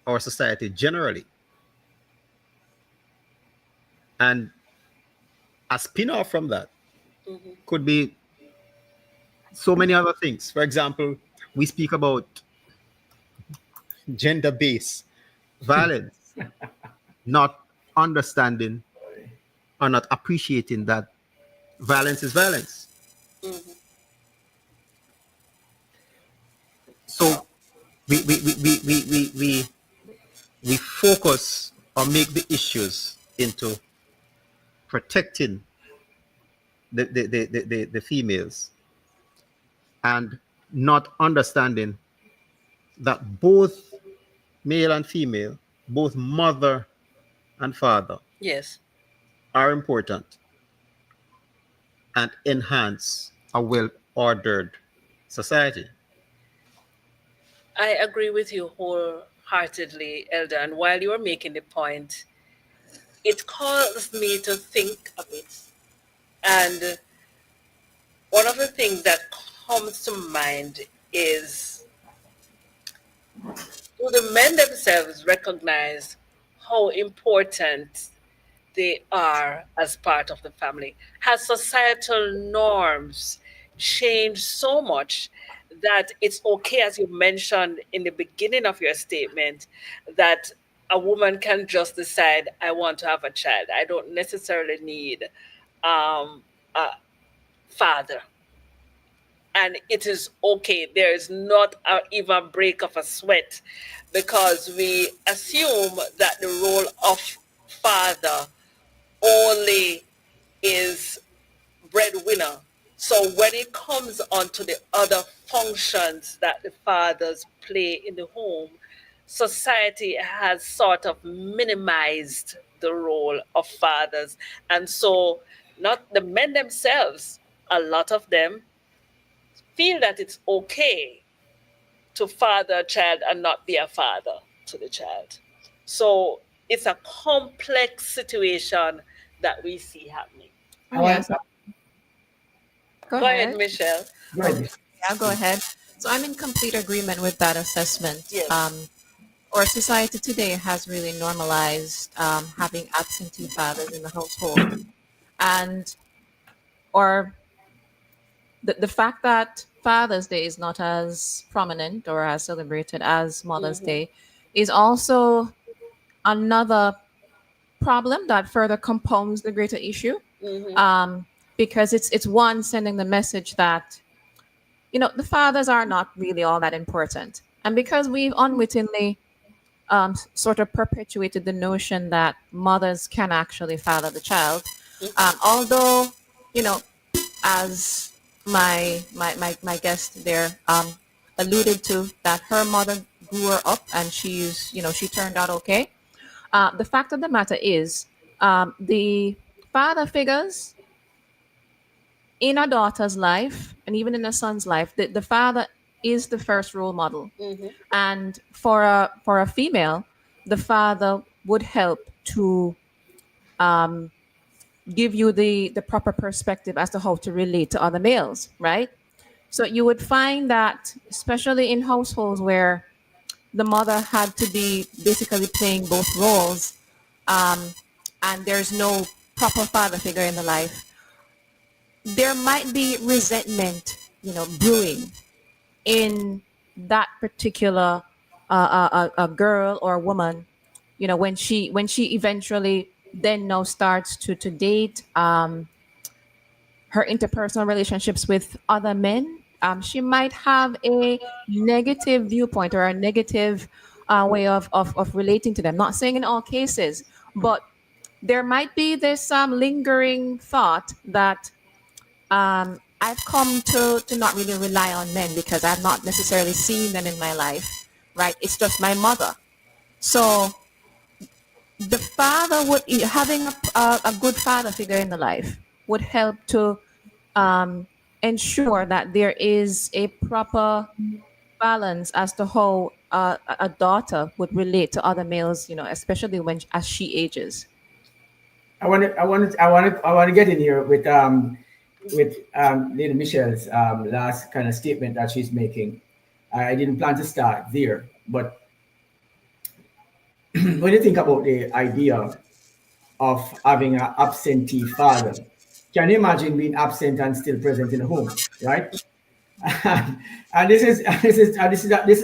[SPEAKER 10] our society generally. And a spin-off from that could be so many other things. For example, we speak about gender-based violence, not understanding or not appreciating that violence is violence. So we focus or make the issues into protecting the females and not understanding that both male and female, both mother and father,
[SPEAKER 8] Yes.
[SPEAKER 10] are important and enhance a well-ordered society.
[SPEAKER 8] I agree with you wholeheartedly, Elder. And while you are making the point, it calls me to think a bit. And one of the things that comes to mind is, do the men themselves recognize how important they are as part of the family? Has societal norms changed so much that it's okay, as you mentioned in the beginning of your statement, that a woman can just decide, I want to have a child. I don't necessarily need a father. And it is okay. There is not even a break of a sweat, because we assume that the role of father only is breadwinner. So when it comes on to the other functions that the fathers play in the home, society has sort of minimized the role of fathers. And so not the men themselves, a lot of them feel that it's okay to father a child and not be a father to the child. So it's a complex situation that we see happening.
[SPEAKER 9] Oh, yes. Go
[SPEAKER 8] ahead, Michelle.
[SPEAKER 16] Go ahead.
[SPEAKER 9] Yeah, go ahead. So I'm in complete agreement with that assessment.
[SPEAKER 8] Yes.
[SPEAKER 9] Our society today has really normalized having absentee fathers in the household. And or the fact that Father's Day is not as prominent or as celebrated as Mother's Day is also another problem that further compounds the greater issue. Because it's one, sending the message that, the fathers are not really all that important. And because we've unwittingly sort of perpetuated the notion that mothers can actually father the child, although, as my guest there alluded to, that her mother grew her up and she turned out okay. The fact of the matter is, the father figures in a daughter's life and even in a son's life, the father is the first role model. And for a female, the father would help to give you the proper perspective as to how to relate to other males, right? So you would find that, especially in households where the mother had to be basically playing both roles, and there's no proper father figure in the life, there might be resentment, brewing in that particular a girl or a woman, when she eventually then now starts to date, her interpersonal relationships with other men. She might have a negative viewpoint or a negative way of relating to them. Not saying in all cases, but there might be this lingering thought that I've come to not really rely on men because I've not necessarily seen them in my life, right? It's just my mother. So the father having a good father figure in the life would help to ensure that there is a proper balance as to how a daughter would relate to other males, especially as she ages.
[SPEAKER 16] I want to get in here with Lady Michelle's last kind of statement that she's making. I didn't plan to start there, but when you think about the idea of having an absentee father, can you imagine being absent and still present in the home, right? And this is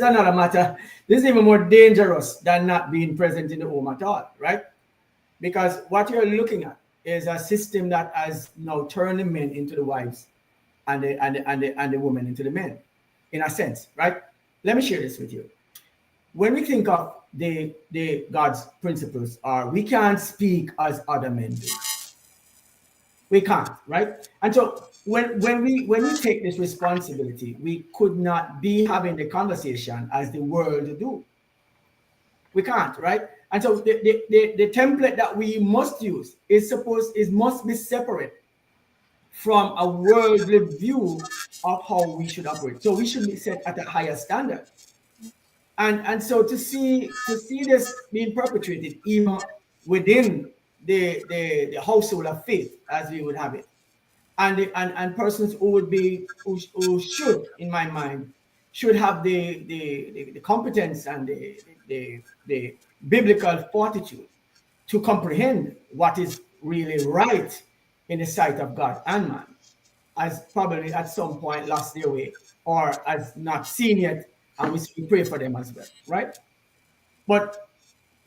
[SPEAKER 16] another matter. This is even more dangerous than not being present in the home at all, right? Because what you're looking at is a system that has now turned the men into the wives and the women into the men, in a sense, right? Let me share this with you. When we think of the God's principles, we can't speak as other men do. We can't, right? And so when we take this responsibility, we could not be having the conversation as the world do. We can't, right? And so the template that we must use must be separate from a worldly view of how we should operate. So we should be set at a higher standard. And so to see this being perpetrated even within the household of faith, as we would have it, and persons who should, in my mind, should have the competence and the biblical fortitude to comprehend what is really right in the sight of God and man, as probably at some point lost their way or as not seen yet, and we pray for them as well, right? But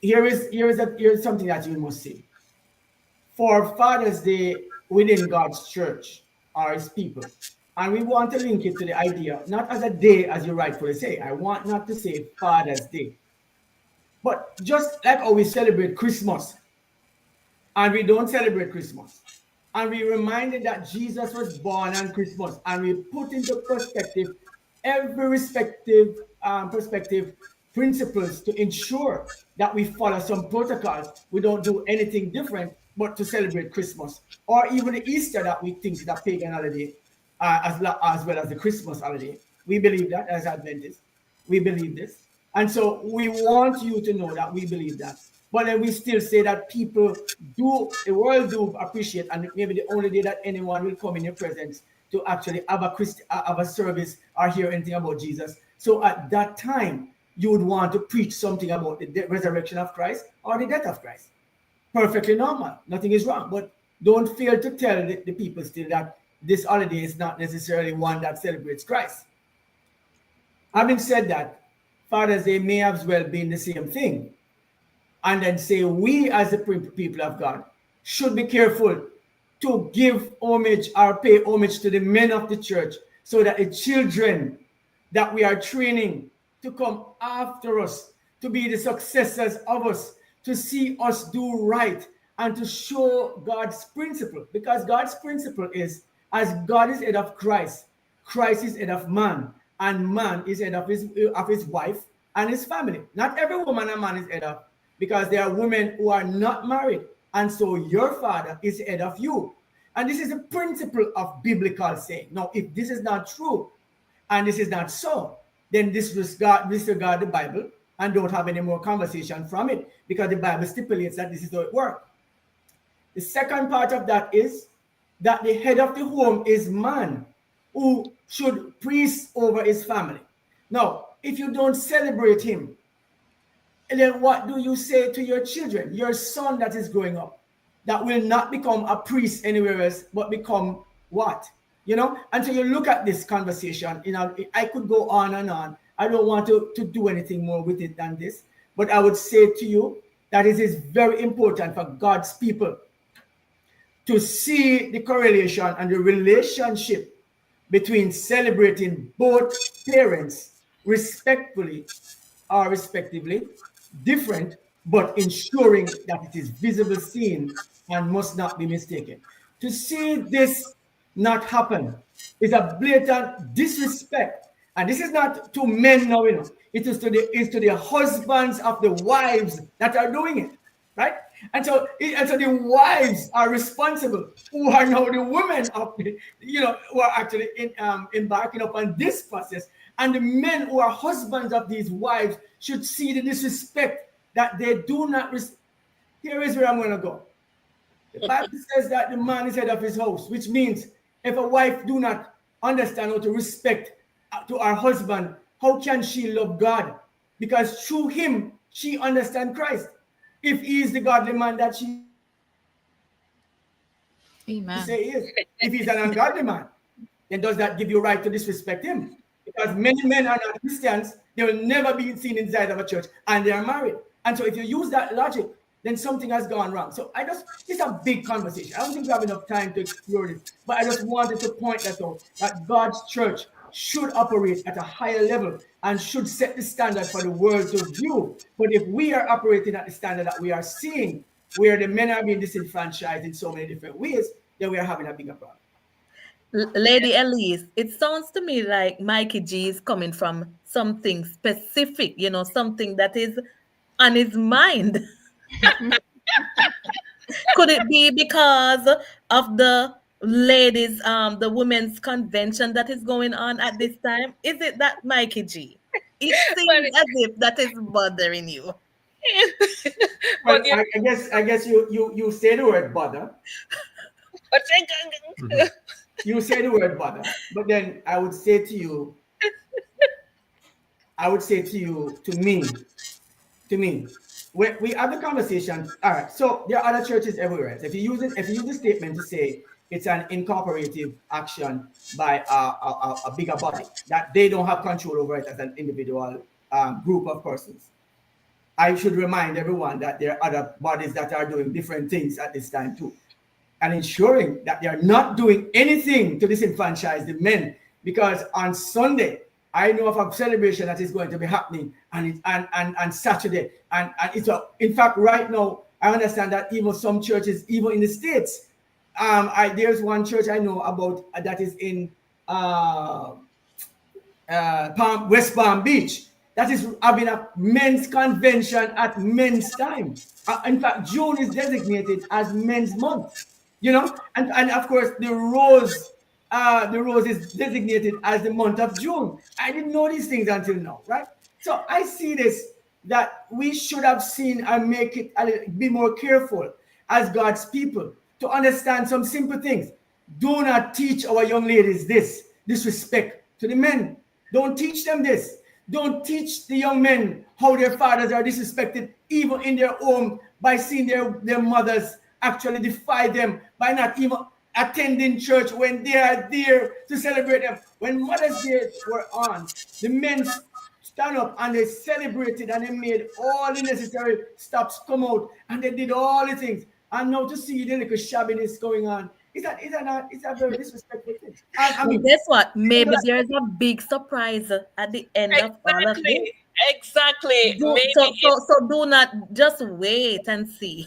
[SPEAKER 16] here is something that you must see. For Father's Day within God's church or his people, and we want to link it to the idea, not as a day as you rightfully say. I want not to say Father's Day, but just like how we celebrate Christmas, and we don't celebrate Christmas, and we reminded that Jesus was born on Christmas, and we put into perspective every respective perspective principles to ensure that we follow some protocols. We don't do anything different but to celebrate Christmas, or even the Easter that we think is a pagan holiday, as well as the Christmas holiday. We believe that as Adventists. We believe this. And so we want you to know that we believe that. But then we still say that the world do appreciate, and maybe the only day that anyone will come in your presence to actually have a service or hear anything about Jesus. So at that time, you would want to preach something about the resurrection of Christ or the death of Christ. Perfectly normal. Nothing is wrong. But don't fail to tell the people still that this holiday is not necessarily one that celebrates Christ. Having said that, Father's Day may as well be the same thing. And then say we as the people of God should be careful to give homage or pay homage to the men of the church, so that the children that we are training to come after us, to be the successors of us, to see us do right, and to show God's principle. Because God's principle is, as God is head of Christ, Christ is head of man, and man is head of his wife and his family. Not every woman and man is head of, because there are women who are not married, and so your father is head of you. And this is a principle of biblical saying. Now, if this is not true, and this is not so, then disregard the Bible and don't have any more conversation from it, because the Bible stipulates that this is how it works. The second part of that is that the head of the home is man, who should priest over his family. Now, if you don't celebrate him, And then what do you say to your children, your son that is growing up, that will not become a priest anywhere else, but become what? You know, and so you look at this conversation, you know, I could go on and on. I don't want to do anything more with it than this, but I would say to you that it is very important for God's people to see the correlation and the relationship between celebrating both parents respectfully or respectively, different, but ensuring that it is visible, seen, and must not be mistaken. To see this not happen is a blatant disrespect. And this is not to men now, you know. It is to the husbands of the wives that are doing it, right? And so the wives are responsible, who are now the women of the, you know, who are actually embarking upon this process. And the men who are husbands of these wives should see the disrespect that they do not. Here is where I'm going to go. The Bible says that the man is head of his house, which means if a wife do not understand how to respect to her husband, how can she love God? Because through him, she understands Christ. If he is the godly man that she say he is. If he's an ungodly man, then does that give you right to disrespect him? Because many men are not Christians, they will never be seen inside of a church, and they are married. And so if you use that logic, then something has gone wrong. So it's a big conversation. I don't think we have enough time to explore this, but I just wanted to point that out, that God's church should operate at a higher level and should set the standard for the world to view. But if we are operating at the standard that we are seeing, where the men are being disenfranchised in so many different ways, then we are having a bigger problem.
[SPEAKER 5] Lady Elise, it sounds to me like Mikey G is coming from something specific, you know, something that is on his mind. Could it be because of the ladies, the women's convention that is going on at this time? Is it that, Mikey G? It seems as if that is bothering you.
[SPEAKER 16] Well, I guess you say the word bother. You say the word bother, but then I would say to you, to me, we have the conversation. All right, so there are other churches everywhere. So if you use the statement to say it's an incorporative action by a bigger body, that they don't have control over it as an individual group of persons, I should remind everyone that there are other bodies that are doing different things at this time too, and ensuring that they are not doing anything to disenfranchise the men. Because on Sunday, I know of a celebration that is going to be happening, and Saturday, and it's in fact right now I understand that even some churches, even in the States, there's one church I know about that is in West Palm Beach, that is having a men's convention at men's time. In fact, June is designated as Men's Month, you know, and of course the rose is designated as the month of June. I didn't know these things until now, right? So I see this, that we should have seen and make it be more careful as God's people to understand some simple things. Do not teach our young ladies this disrespect to the men. Don't teach them this. Don't teach the young men how their fathers are disrespected even in their home, by seeing their mothers actually defy them, by not even attending church when they are there to celebrate them. When Mother's Day were on, the men stand up and they celebrated and they made all the necessary stops come out and they did all the things. And now to see the little shabbiness going on, it's a very disrespectful thing. I mean,
[SPEAKER 5] guess what? Maybe there is a big surprise at the end of all of this.
[SPEAKER 8] Exactly.
[SPEAKER 5] So do not, just wait and see.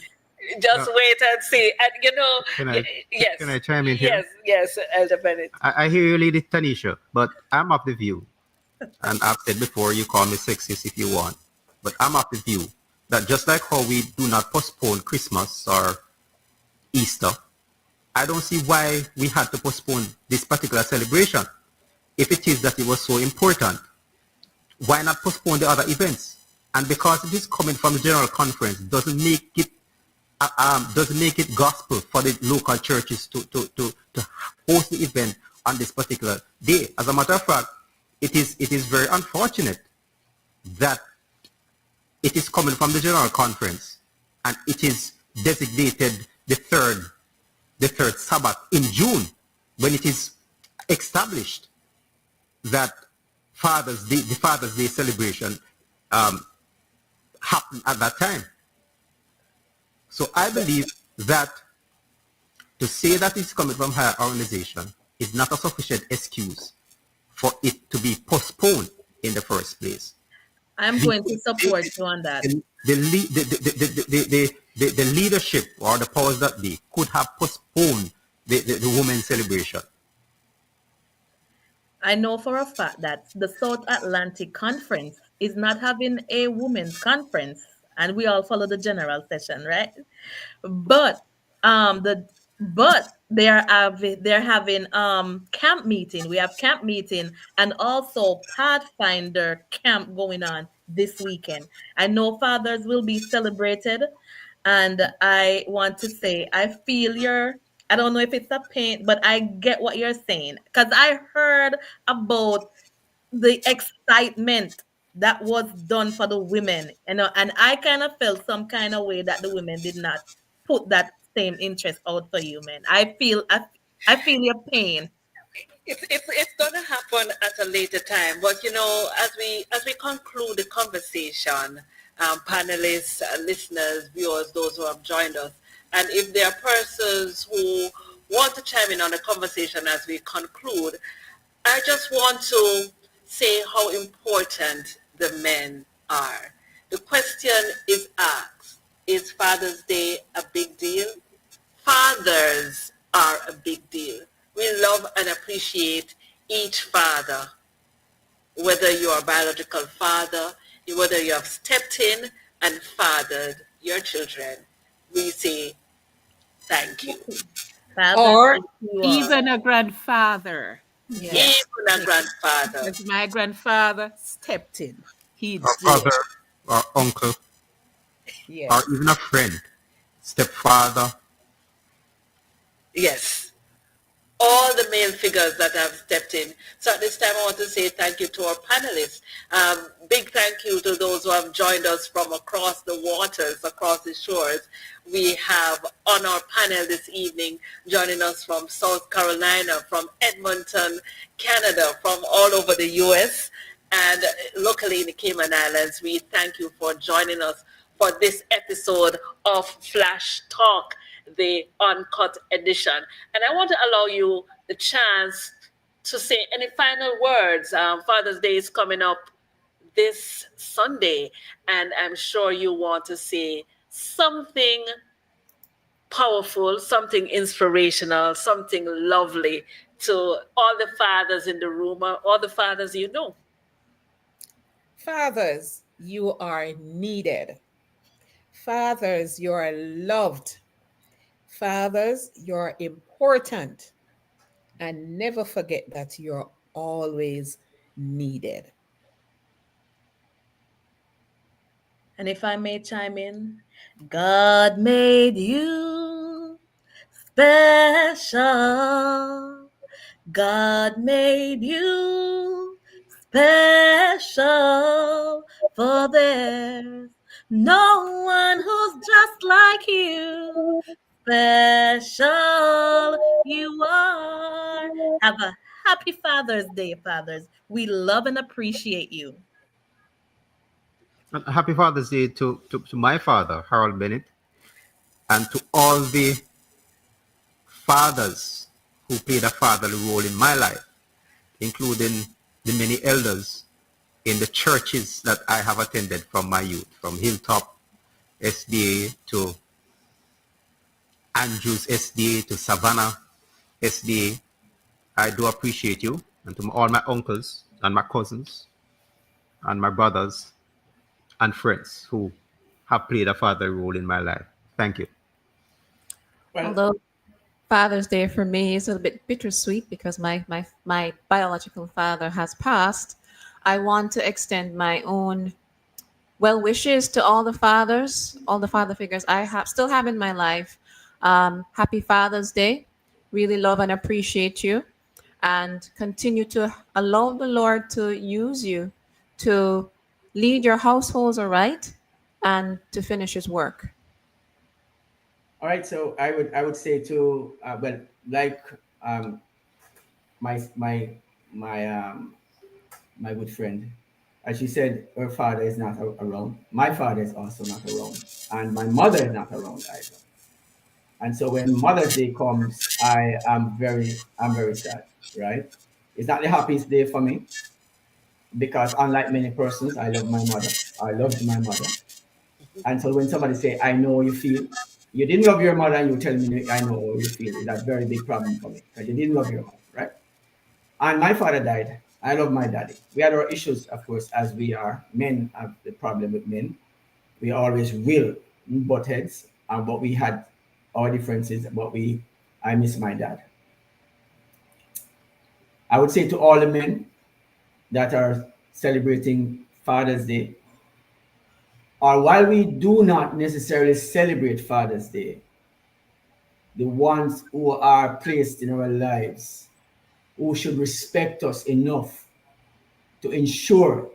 [SPEAKER 8] Just wait and see. And you know, yes.
[SPEAKER 10] Can I chime in here?
[SPEAKER 8] Yes, Elder Bennett.
[SPEAKER 10] I hear you, Lady Tanisha, but I'm of the view, and I've said before, you call me sexist if you want, but I'm of the view that just like how we do not postpone Christmas or Easter, I don't see why we had to postpone this particular celebration. If it is that it was so important, why not postpone the other events? And because it is coming from the General Conference, doesn't make it gospel for the local churches to host the event on this particular day. As a matter of fact, it is very unfortunate that it is coming from the General Conference, and it is designated the third Sabbath in June, when it is established that the Father's Day celebration happened at that time. So I believe that to say that it's coming from her organization is not a sufficient excuse for it to be postponed in the first place.
[SPEAKER 5] I'm going to support you on that.
[SPEAKER 10] The leadership or the powers that be could have postponed the women's celebration.
[SPEAKER 5] I know for a fact that the South Atlantic Conference is not having a women's conference, and we all follow the general session, right? But they're having camp meeting. We have camp meeting and also Pathfinder camp going on this weekend. I know fathers will be celebrated, and I want to say I feel I don't know if it's a pain, but I get what you're saying, because I heard about the excitement that was done for the women, and I kind of felt some kind of way that the women did not put that same interest out for you, man. I feel your pain.
[SPEAKER 8] It's gonna happen at a later time, but as we conclude the conversation, panelists, listeners, viewers, those who have joined us, and if there are persons who want to chime in on the conversation as we conclude, I just want to say how important the men are. The question is asked, is Father's Day a big deal? Fathers are a big deal. We love and appreciate each father, whether you are a biological father, whether you have stepped in and fathered your children. We say thank you.
[SPEAKER 14] Or even a grandfather.
[SPEAKER 8] Yes. Even a grandfather.
[SPEAKER 14] Because my grandfather stepped in. He
[SPEAKER 10] Or father, or uncle,
[SPEAKER 14] Yes.
[SPEAKER 10] or even a friend, stepfather.
[SPEAKER 8] Yes. All the male figures that have stepped in. So at this time, I want to say thank you to our panelists. Big thank you to those who have joined us from across the waters, across the shores. We have on our panel this evening, joining us from South Carolina, from Edmonton, Canada, from all over the U.S., and locally in the Cayman Islands. We thank you for joining us for this episode of Flash Talk, the uncut edition. And I want to allow you the chance to say any final words. Father's Day is coming up this Sunday, and I'm sure you want to say something powerful, something inspirational, something lovely to all the fathers in the room, or all the fathers you know.
[SPEAKER 14] Fathers, you are needed. Fathers, you are loved. Fathers, you're important. And never forget that you're always needed.
[SPEAKER 5] And if I may chime in, God made you special. God made you special, for there's no one who's just like you. Special you are. Have a happy Father's Day, fathers. We love and appreciate you.
[SPEAKER 10] And happy Father's Day to my father, Harold Bennett, and to all the fathers who played a fatherly role in my life, including the many elders in the churches that I have attended from my youth, from Hilltop SDA to Andrews SDA to Savannah SDA. I do appreciate you, and to all my uncles and my cousins and my brothers and friends who have played a fatherly role in my life. Thank you.
[SPEAKER 9] Although Father's Day for me is a bit bittersweet because my biological father has passed, I want to extend my own well wishes to all the fathers, all the father figures I still have in my life. Happy Father's Day. Really love and appreciate you, and continue to allow the Lord to use you to lead your households aright, and to finish his work.
[SPEAKER 16] All right, so I would say to well, like my my my my good friend, as she said, her father is not around. My father is also not around, and my mother is not around either. And so when Mother's Day comes, I'm very sad, right? It's not the happiest day for me because unlike many persons, I love my mother. I loved my mother. And so when somebody say, I know how you feel, you didn't love your mother and you tell me I know how you feel. It's a very big problem for me because you didn't love your mother, right? And my father died. I love my daddy. We had our issues, of course, as we are. Men have the problem with men. We always will butt heads, but we had our differences, but I miss my dad. I would say to all the men that are celebrating Father's Day, or while we do not necessarily celebrate Father's Day, the ones who are placed in our lives, who should respect us enough to ensure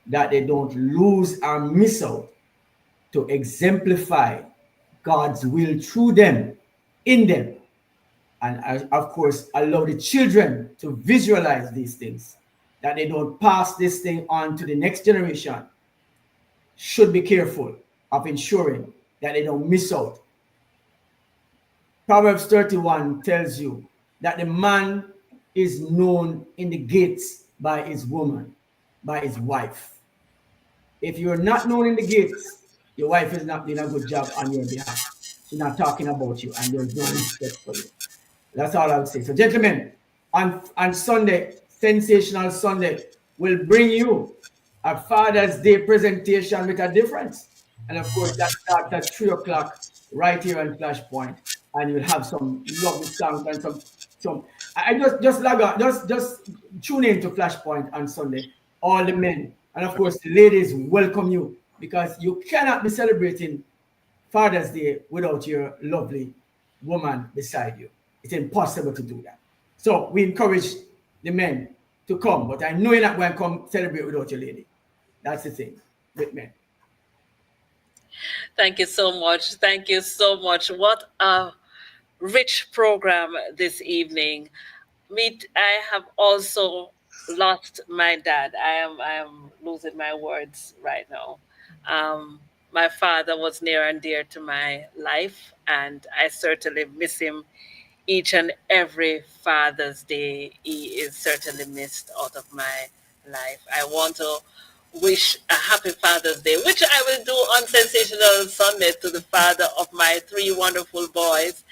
[SPEAKER 16] that they don't lose or miss out, to exemplify God's will through them, in them. And of course, allow the children to visualize these things, that they don't pass this thing on to the next generation, should be careful of ensuring that they don't miss out. Proverbs 31 tells you that the man is known in the gates by his woman, by his wife. If you're not known in the gates, your wife is not doing a good job on your behalf. She's not talking about you, and there's no respect for you. That's all I would say. So, gentlemen, on Sunday, Sensational Sunday, will bring you a Father's Day presentation with a difference. And of course, that starts at 3 o'clock right here on Flashpoint. And you'll have some lovely songs and some. I just log on, just tune in to Flashpoint on Sunday. All the men and of course the ladies welcome you, because you cannot be celebrating Father's Day without your lovely woman beside you. It's impossible to do that. So we encourage the men to come, but I know you're not going to come celebrate without your lady. That's the thing with men.
[SPEAKER 8] Thank you so much. Thank you so much. What a rich program this evening. I have also lost my dad. I am losing my words right now. My father was near and dear to my life, and I certainly miss him each and every Father's Day. He is certainly missed out of my life. I want to wish a happy Father's Day, which I will do on Sensational Sunday, to the father of my 3 wonderful boys,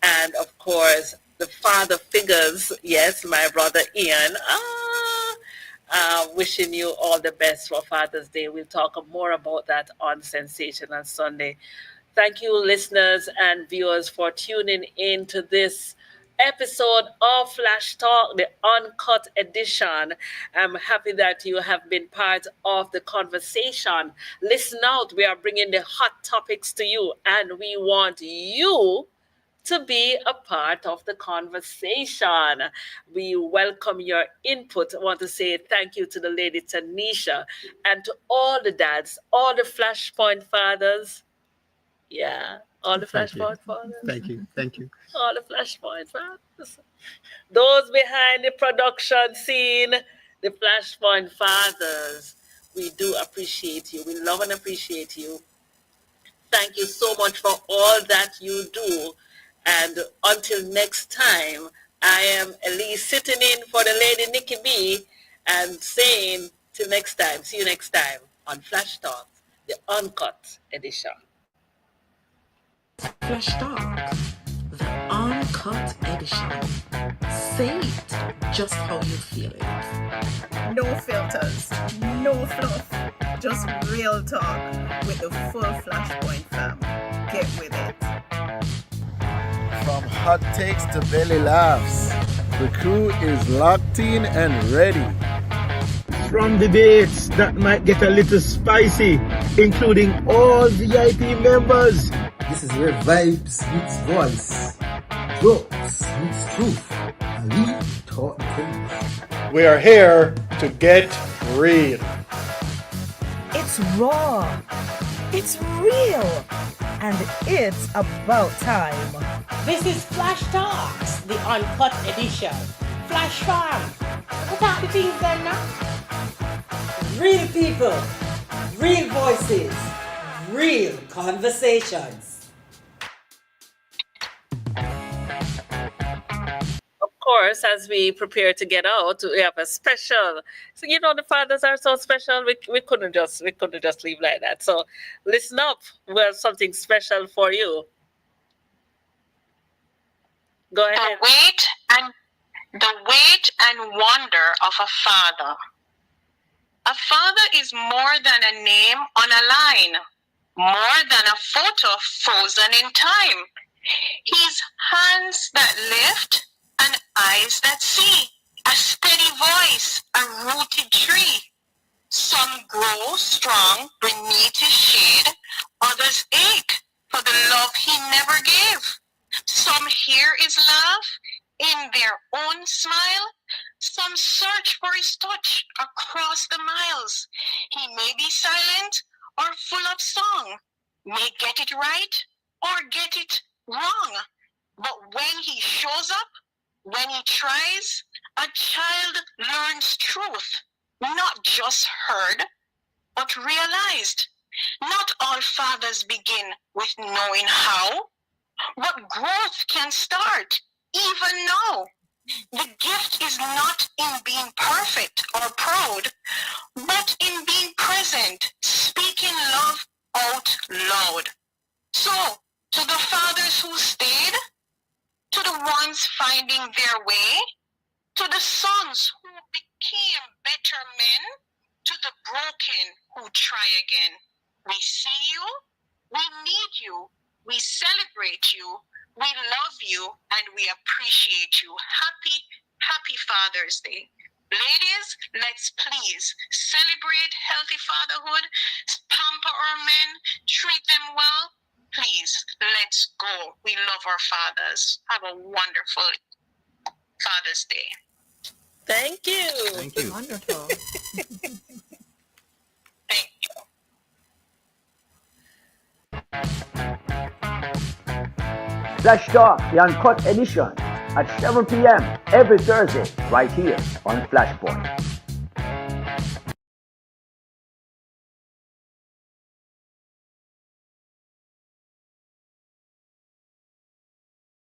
[SPEAKER 8] and of course the father figures. Yes, my brother Ian. Wishing you all the best for Father's Day. We'll talk more about that on Sensational Sunday. Thank you, listeners and viewers, for tuning in to this episode of Flash Talk, the uncut edition. I'm happy that you have been part of the conversation. Listen out, we are bringing the hot topics to you, and we want you to be a part of the conversation. We welcome your input. I want to say thank you to the lady Tanisha and to all the dads, all the Flashpoint fathers. Yeah, all the Flashpoint fathers.
[SPEAKER 10] Thank you. Thank you.
[SPEAKER 8] All the Flashpoint fathers. Those behind the production scene, the Flashpoint fathers. We do appreciate you. We love and appreciate you. Thank you so much for all that you do. And until next time, I am Elise sitting in for the lady Nikki B and saying till next time, see you next time on Flash Talk, the uncut edition.
[SPEAKER 6] Flash Talk, the uncut edition. Say it just how you feel it.
[SPEAKER 12] No filters, no fluff, just real talk with the full Flashpoint fam. Get with it.
[SPEAKER 1] From hot takes to belly laughs, the crew is locked in and ready.
[SPEAKER 2] From debates that might get a little spicy, including all VIP members.
[SPEAKER 3] This is where vibes meets voice, jokes meets truth, and we talk things.
[SPEAKER 4] We are here to get real.
[SPEAKER 12] It's raw.
[SPEAKER 6] It's real. And it's about time. This is Flash Talks, the uncut edition. Flash Farm. What are the things then now? Real people, real voices, real conversations.
[SPEAKER 8] Of course, as we prepare to get out, we have a special. So the fathers are so special. We couldn't just leave like that. So listen up. We have something special for you. Go ahead.
[SPEAKER 17] The weight and wonder of a father. A father is more than a name on a line, more than a photo frozen in time. He's hands that lift and eyes that see, a steady voice, a rooted tree. Some grow strong beneath his shade, others ache for the love he never gave. Some hear his love in their own smile, some search for his touch across the miles. He may be silent or full of song, may get it right or get it wrong. But when he shows up, when he tries, a child learns truth, not just heard, but realized. Not all fathers begin with knowing how, but growth can start even now. The gift is not in being perfect or proud, but in being present, speaking love out loud. So, to the fathers who stayed, to the ones finding their way, to the sons who became better men, to the broken who try again. We see you, we need you, we celebrate you, we love you, and we appreciate you. Happy Father's Day. Ladies, let's please celebrate healthy fatherhood, pamper our men, treat them well. Please, let's go. We love our fathers. Have a wonderful Father's Day.
[SPEAKER 8] Thank you.
[SPEAKER 10] Thank you.
[SPEAKER 9] Wonderful.
[SPEAKER 7] Flash Talk, the uncut edition, at 7 p.m. every Thursday, right here on Flashpoint.